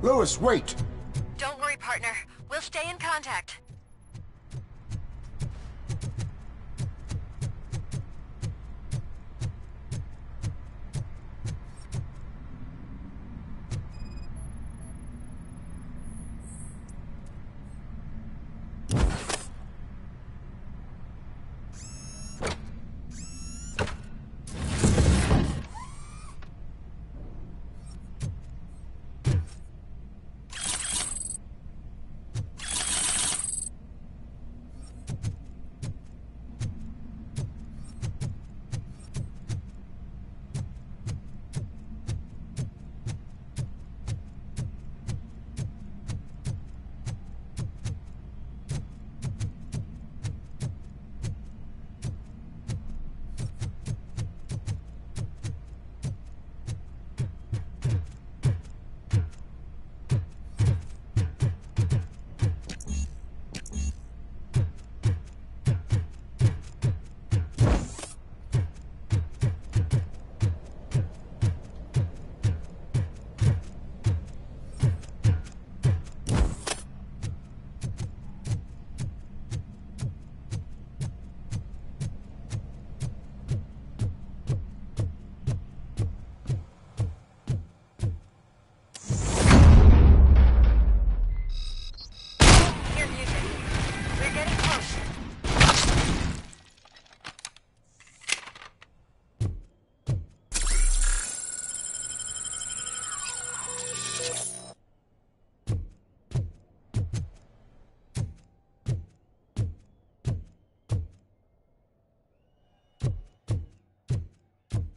Lewis, wait! Don't worry, partner. We'll stay in contact.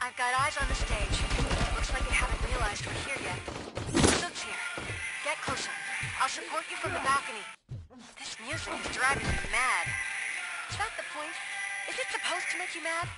I've got eyes on the stage. Looks like they haven't realized we're here yet. Sook's here. Get closer. I'll support you from the balcony. This music is driving me mad. Is that the point? Is it supposed to make you mad?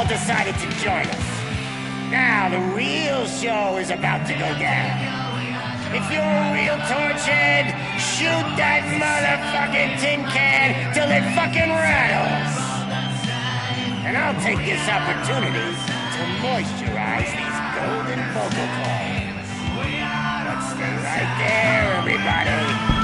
Decided to join us. Now the real show is about to go down. If you're a real torchhead, shoot that motherfucking tin can till it fucking rattles. And I'll take this opportunity to moisturize these golden vocal cords. But stay right there, everybody.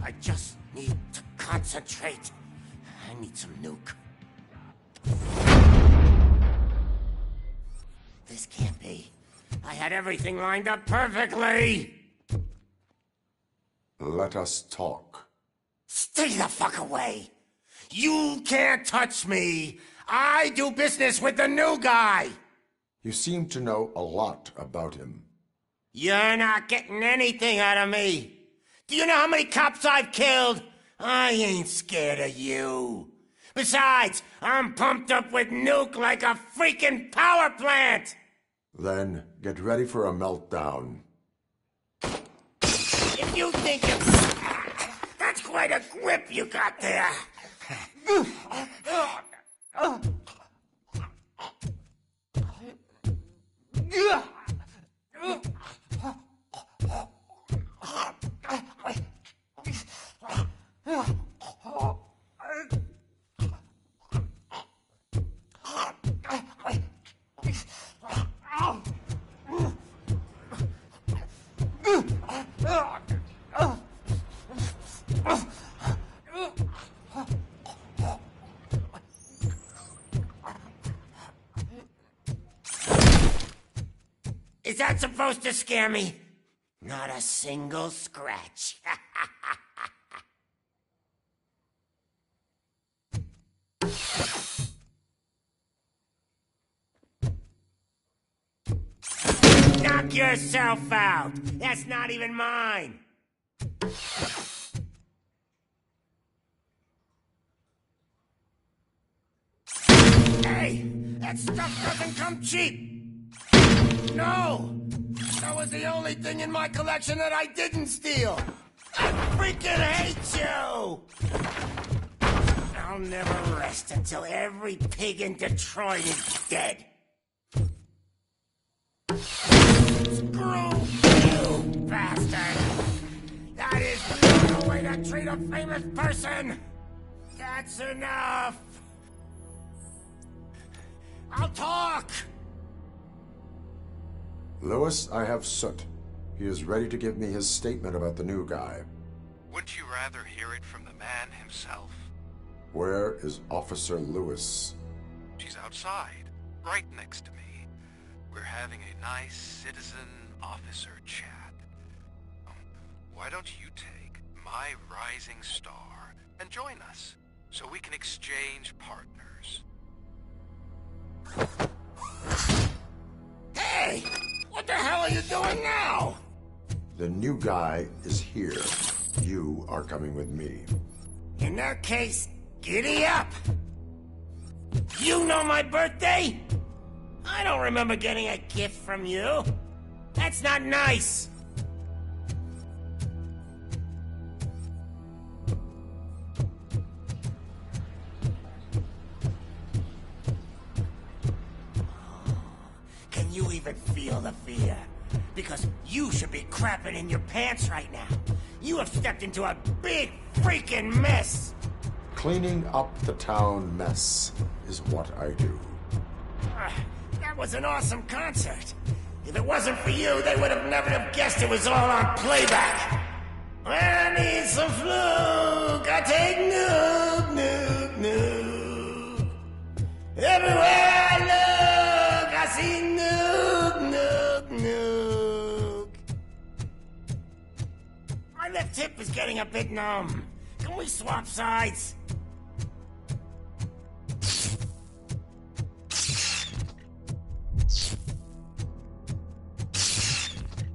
I just need to concentrate. I need some nuke. This can't be. I had everything lined up perfectly! Let us talk. Stay the fuck away! You can't touch me! I do business with the new guy! You seem to know a lot about him. You're not getting anything out of me! Do you know how many cops I've killed? I ain't scared of you. Besides, I'm pumped up with nuke like a freaking power plant! Then get ready for a meltdown. If you think you... That's quite a grip you got there. Is that supposed to scare me? Not a single scratch. Knock yourself out. That's not even mine. Hey, that stuff doesn't come cheap. No! That was the only thing in my collection that I didn't steal! I freaking hate you! I'll never rest until every pig in Detroit is dead. Screw you, bastard! That is not the way to treat a famous person! That's enough! I'll talk! Lewis, I have Soot. He is ready to give me his statement about the new guy. Wouldn't you rather hear it from the man himself? Where is Officer Lewis? She's outside, right next to me. We're having a nice citizen-officer chat. Why don't you take my rising star and join us, so we can exchange partners? Hey! What the hell are you doing now? The new guy is here. You are coming with me. In that case, giddy up! You know my birthday? I don't remember getting a gift from you. That's not nice. Can you even feel the fear? Because you should be crapping in your pants right now. You have stepped into a big freaking mess. Cleaning up the town mess is what I do. That was an awesome concert. If it wasn't for you, they would have never have guessed it was all on playback. I need some fluke. I take nuke, nuke, nuke. Everywhere I look, I see nuke, nuke, nuke. My left hip is getting a bit numb. Can we swap sides?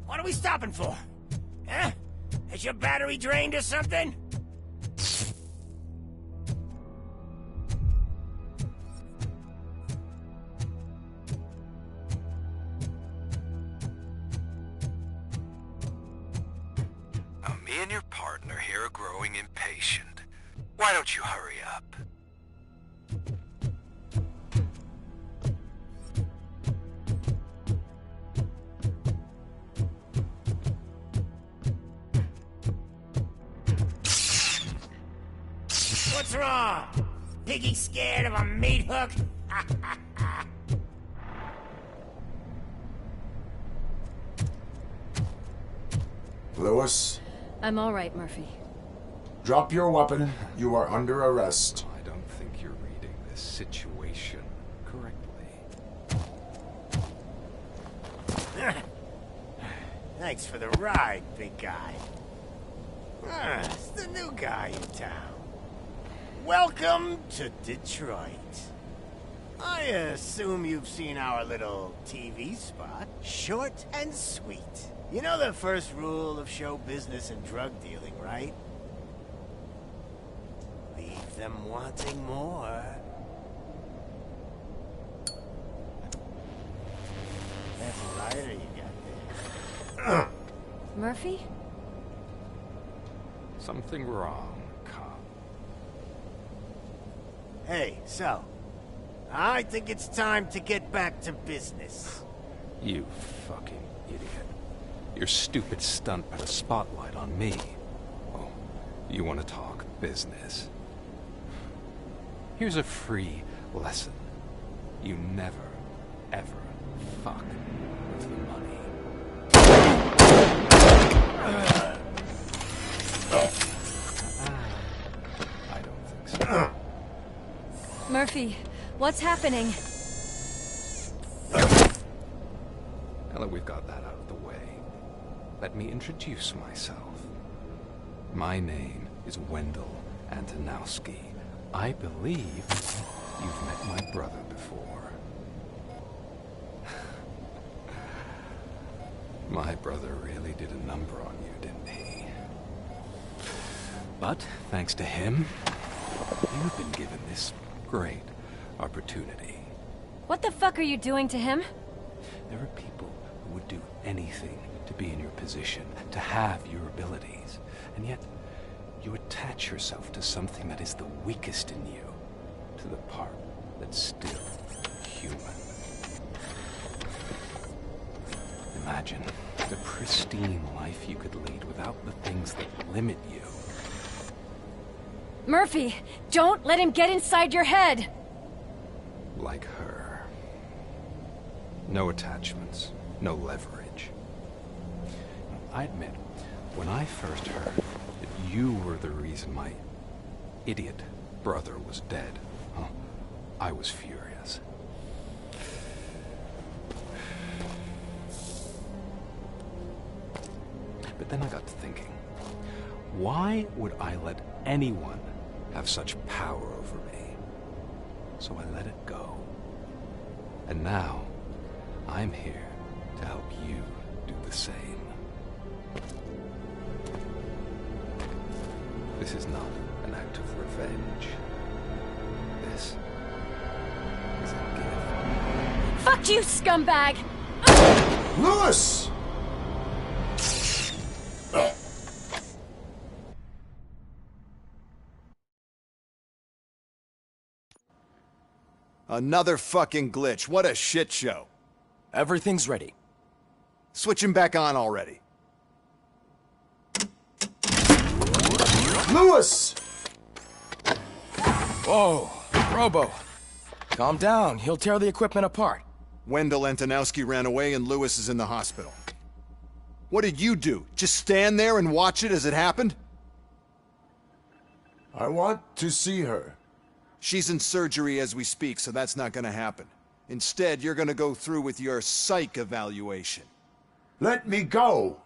What are we stopping for? Huh? Is your battery drained or something? Now, me and your partner here are growing impatient. Why don't you hurry up? What's wrong? Piggy scared of a meat hook? Lewis? I'm all right, Murphy. Drop your weapon. You are under arrest. I don't think you're reading this situation correctly. Thanks for the ride, big guy. It's the new guy in town. Welcome to Detroit. I assume you've seen our little TV spot. Short and sweet. You know the first rule of show business and drug dealing, right? Leave them wanting more. That's a lighter you got there. Murphy? Something wrong, cop. Hey, so, I think it's time to get back to business. You fucking idiot. Your stupid stunt put a spotlight on me. Oh, you want to talk business? Here's a free lesson. You never, ever fuck with the money. I don't think so. Murphy, what's happening? Now that we've got that out of the way, let me introduce myself. My name is Wendell Antonowski. I believe you've met my brother before. My brother really did a number on you, didn't he? But, thanks to him, you've been given this great opportunity. What the fuck are you doing to him? There are people who would do anything to be in your position, to have your abilities, and yet you attach yourself to something that is the weakest in you, to the part that's still human. Imagine the pristine life you could lead without the things that limit you. Murphy, don't let him get inside your head! Like her. No attachments, no leverage. I admit, when I first heard that you were the reason my idiot brother was dead, I was furious. But then I got to thinking, why would I let anyone have such power over me? So I let it go. And now, I'm here to help you do the same. This is not an act of revenge. This is a gift. Fuck you, scumbag! Lewis! Another fucking glitch. What a shit show. Everything's ready. Switch him back on already. Lewis! Whoa, Robo. Calm down. He'll tear the equipment apart. Wendell Antonowski ran away and Lewis is in the hospital. What did you do? Just stand there and watch it as it happened? I want to see her. She's in surgery as we speak, so that's not gonna happen. Instead, you're gonna go through with your psych evaluation. Let me go!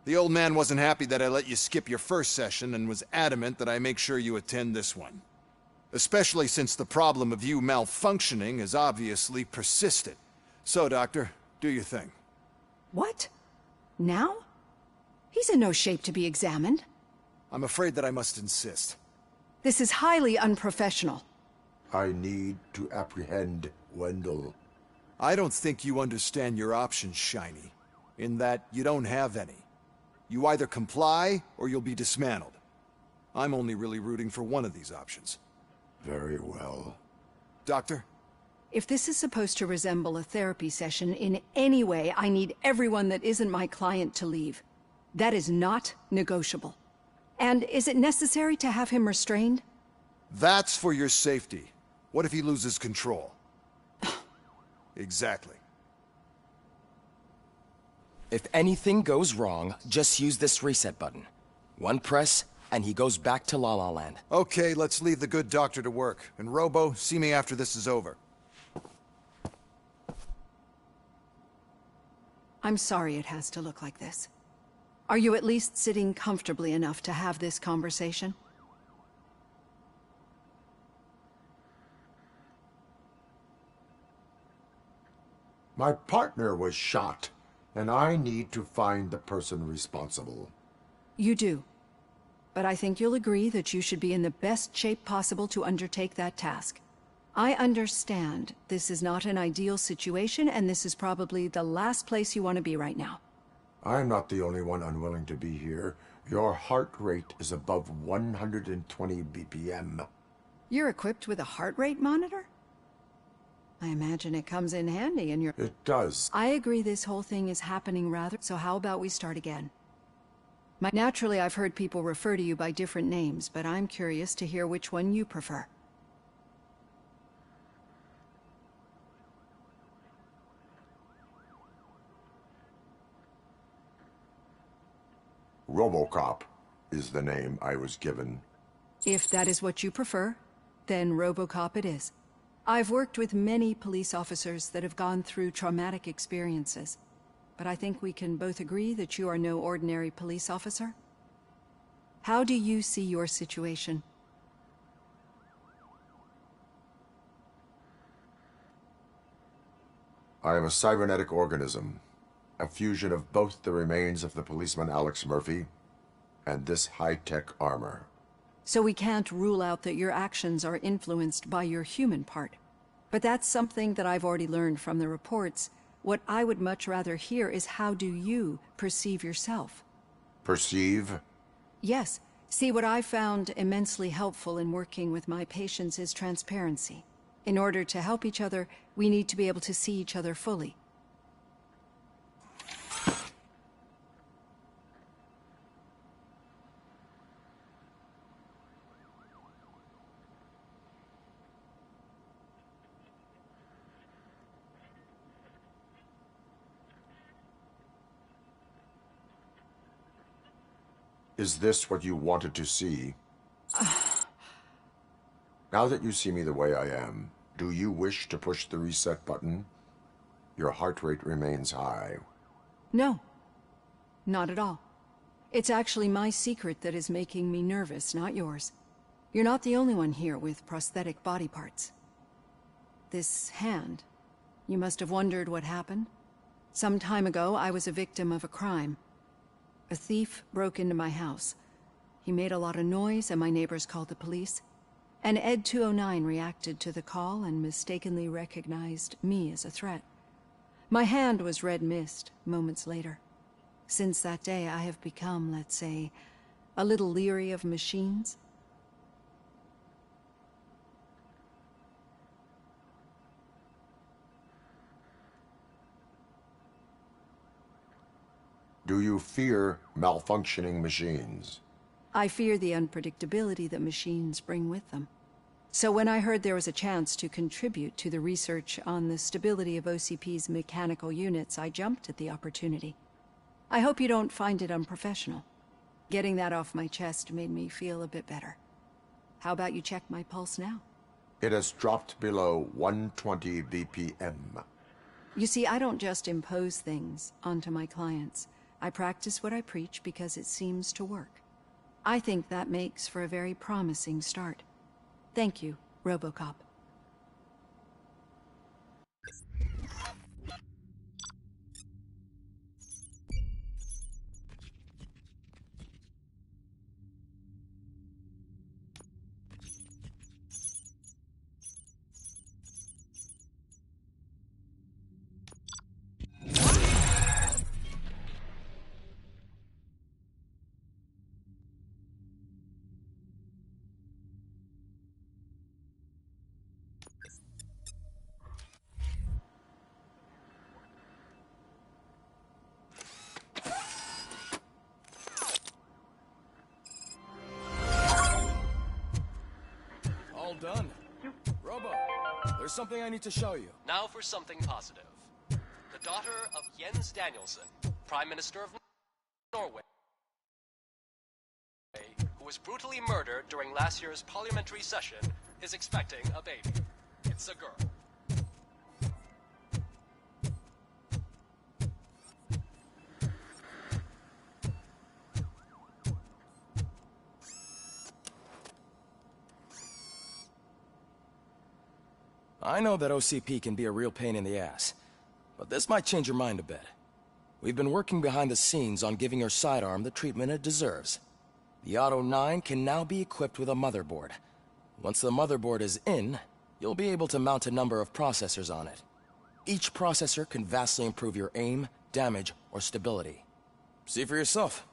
The old man wasn't happy that I let you skip your first session and was adamant that I make sure you attend this one. Especially since the problem of you malfunctioning has obviously persisted. So, Doctor, do your thing. What? Now? He's in no shape to be examined. I'm afraid that I must insist. This is highly unprofessional. I need to apprehend Wendell. I don't think you understand your options, Shiny. In that, you don't have any. You either comply, or you'll be dismantled. I'm only really rooting for one of these options. Very well. Doctor? If this is supposed to resemble a therapy session in any way, I need everyone that isn't my client to leave. That is not negotiable. And is it necessary to have him restrained? That's for your safety. What if he loses control? Exactly. If anything goes wrong, just use this reset button. One press, and he goes back to La La Land. Okay, let's leave the good doctor to work. And Robo, see me after this is over. I'm sorry it has to look like this. Are you at least sitting comfortably enough to have this conversation? My partner was shot, and I need to find the person responsible. You do. But I think you'll agree that you should be in the best shape possible to undertake that task. I understand this is not an ideal situation, and this is probably the last place you want to be right now. I'm not the only one unwilling to be here. Your heart rate is above 120 BPM. You're equipped with a heart rate monitor? I imagine it comes in handy in your... It does. I agree this whole thing is happening rather, so how about we start again? Naturally, I've heard people refer to you by different names, but I'm curious to hear which one you prefer. Robocop is the name I was given. If that is what you prefer, then Robocop it is. I've worked with many police officers that have gone through traumatic experiences, but I think we can both agree that you are no ordinary police officer. How do you see your situation? I am a cybernetic organism, a fusion of both the remains of the policeman Alex Murphy and this high-tech armor. So we can't rule out that your actions are influenced by your human part. But that's something that I've already learned from the reports. What I would much rather hear is how do you perceive yourself? Perceive? Yes. See, what I found immensely helpful in working with my patients is transparency. In order to help each other, we need to be able to see each other fully. Is this what you wanted to see? Now that you see me the way I am, do you wish to push the reset button? Your heart rate remains high. No. Not at all. It's actually my secret that is making me nervous, not yours. You're not the only one here with prosthetic body parts. This hand, you must have wondered what happened. Some time ago, I was a victim of a crime. A thief broke into my house. He made a lot of noise and my neighbors called the police. And Ed 209 reacted to the call and mistakenly recognized me as a threat. My hand was red mist moments later. Since that day, I have become, let's say, a little leery of machines. Do you fear malfunctioning machines? I fear the unpredictability that machines bring with them. So when I heard there was a chance to contribute to the research on the stability of OCP's mechanical units, I jumped at the opportunity. I hope you don't find it unprofessional. Getting that off my chest made me feel a bit better. How about you check my pulse now? It has dropped below 120 BPM. You see, I don't just impose things onto my clients. I practice what I preach because it seems to work. I think that makes for a very promising start. Thank you, Robocop. All done. Robo, there's something I need to show you. Now for something positive. The daughter of Jens Danielson, Prime Minister of Norway, who was was brutally murdered during last year's parliamentary session, is expecting a baby. It's a girl. I know that OCP can be a real pain in the ass, but this might change your mind a bit. We've been working behind the scenes on giving her sidearm the treatment it deserves. The Auto 9 can now be equipped with a motherboard. Once the motherboard is in, you'll be able to mount a number of processors on it. Each processor can vastly improve your aim, damage, or stability. See for yourself.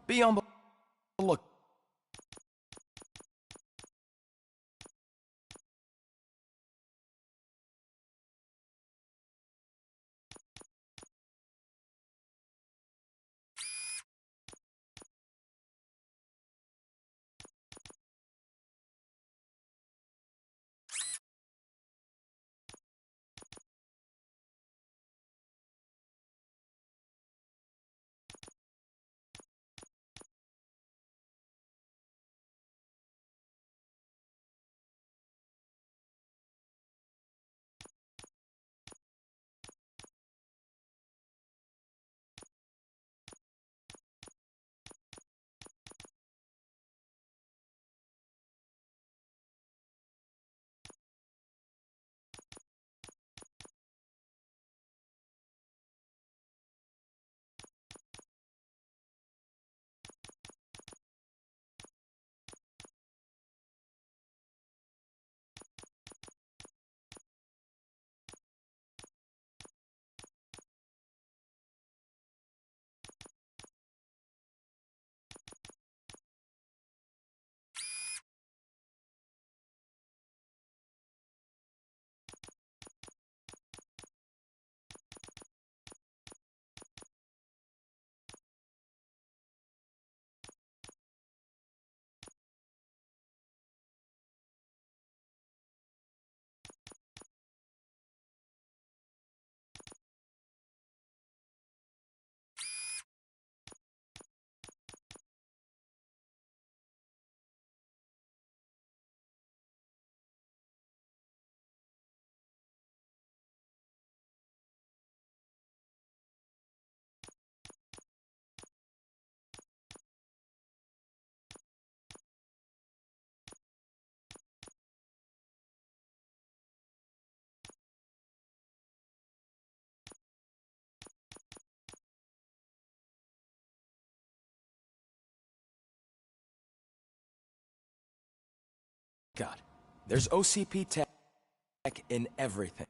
Be on the look. God, there's OCP tech in everything.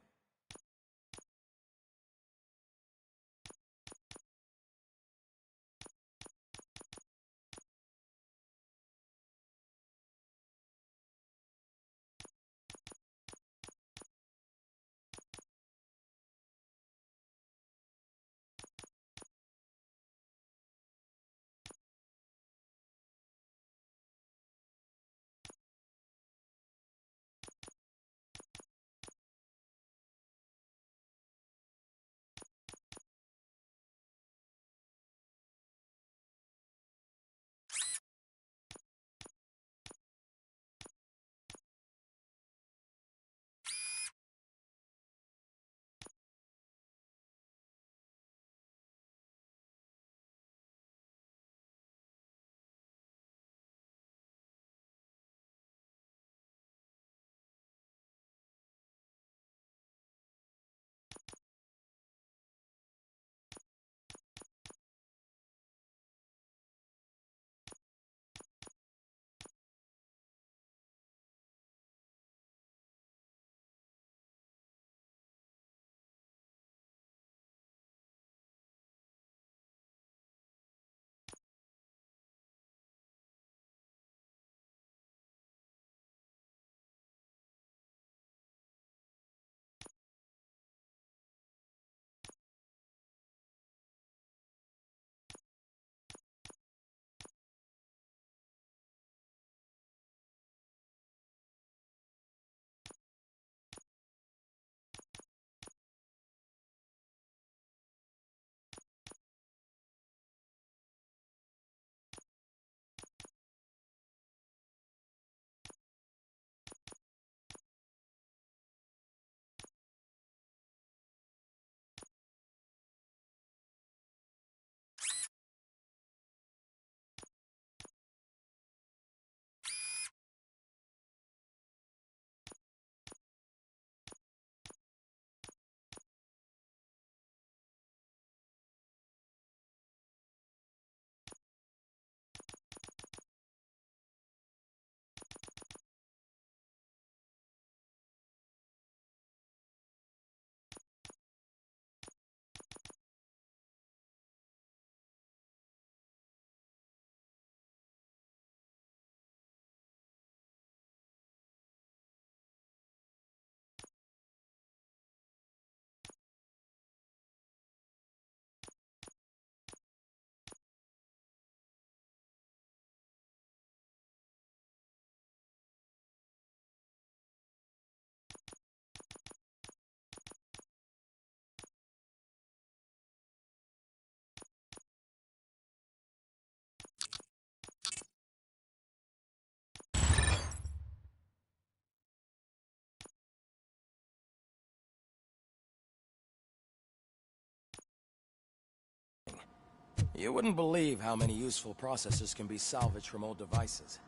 You wouldn't believe how many useful processors can be salvaged from old devices.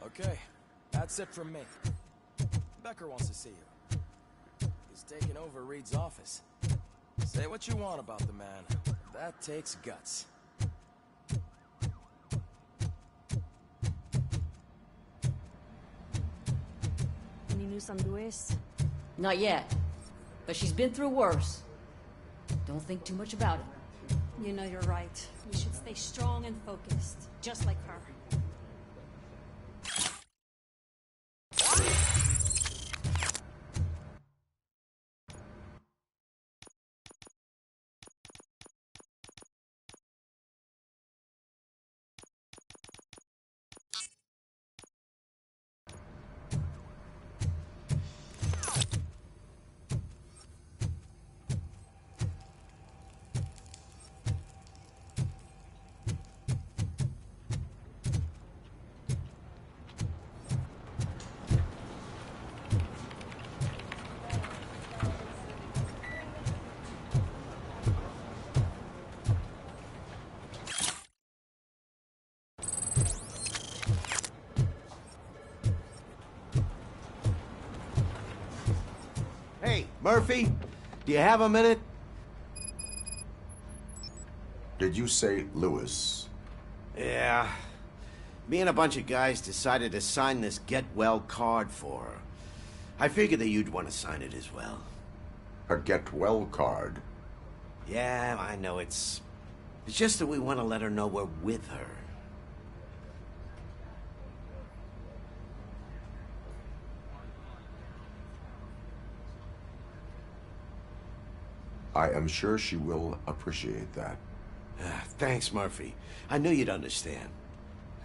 Okay, that's it from me. Becker wants to see you. He's taking over Reed's office. Say what you want about the man. That takes guts. Any news on Luis? Not yet. But she's been through worse. Don't think too much about it. You know you're right. We should stay strong and focused, just like her. Hey, Murphy, do you have a minute? Did you say Lewis? Yeah. Me and a bunch of guys decided to sign this get well card for her. I figured that you'd want to sign it as well. A get well card? Yeah, I know it's just that we want to let her know we're with her. I am sure she will appreciate that. Thanks, Murphy. I knew you'd understand.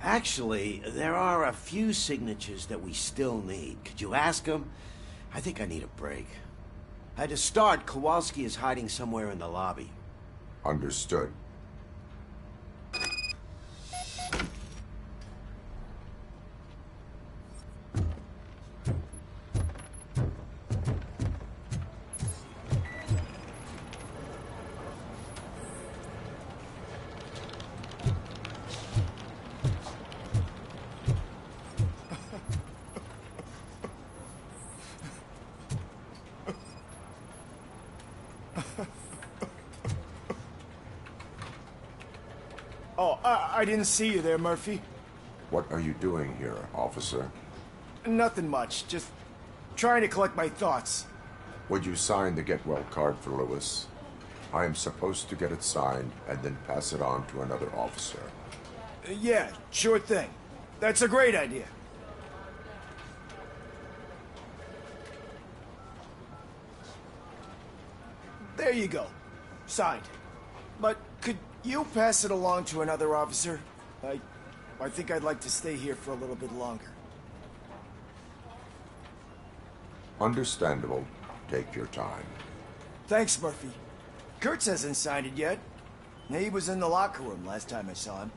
Actually, there are a few signatures that we still need. Could you ask them? I think I need a break. To start, Kowalski is hiding somewhere in the lobby. Understood. Oh, I didn't see you there, Murphy. What are you doing here, officer? Nothing much, just trying to collect my thoughts. Would you sign the get well card for Lewis? I am supposed to get it signed and then pass it on to another officer. Yeah, sure thing. That's a great idea. There you go. Signed. But could you pass it along to another officer? I think I'd like to stay here for a little bit longer. Understandable. Take your time. Thanks, Murphy. Kurtz hasn't signed it yet. He was in the locker room last time I saw him.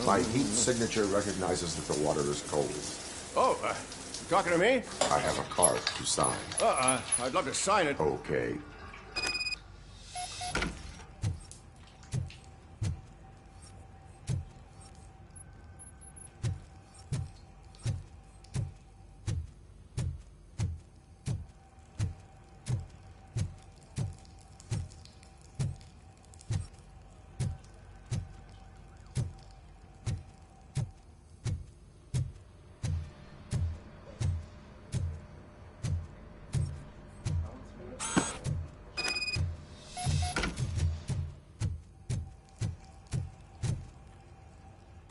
My heat signature recognizes that the water is cold. Oh, you talking to me? I have a card to sign. I'd love to sign it. Okay.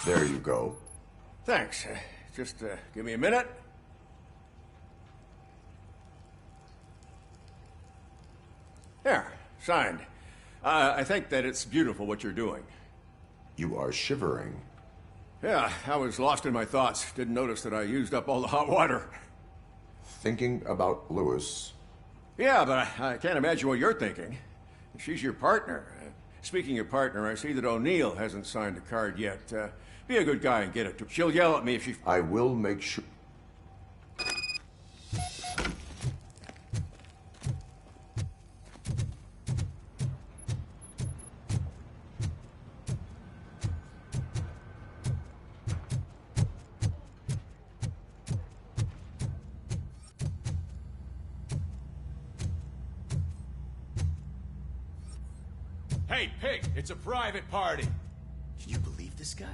There you go. Thanks. Just give me a minute. There, signed. I think that it's beautiful what you're doing. You are shivering. Yeah, I was lost in my thoughts. Didn't notice that I used up all the hot water. Thinking about Lewis Yeah, but I can't imagine what you're thinking. She's your partner. Speaking of partner, I see that O'Neill hasn't signed a card yet. Be a good guy and get it to her. She'll yell at me if she... I will make sure... Hey, Pig, it's a private party. Can you believe this guy?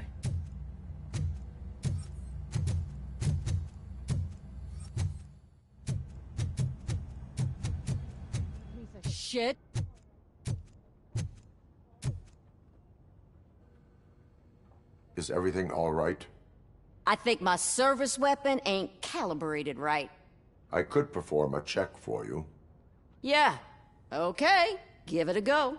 Piece of shit. Is everything all right? I think my service weapon ain't calibrated right. I could perform a check for you. Yeah. Okay. Give it a go.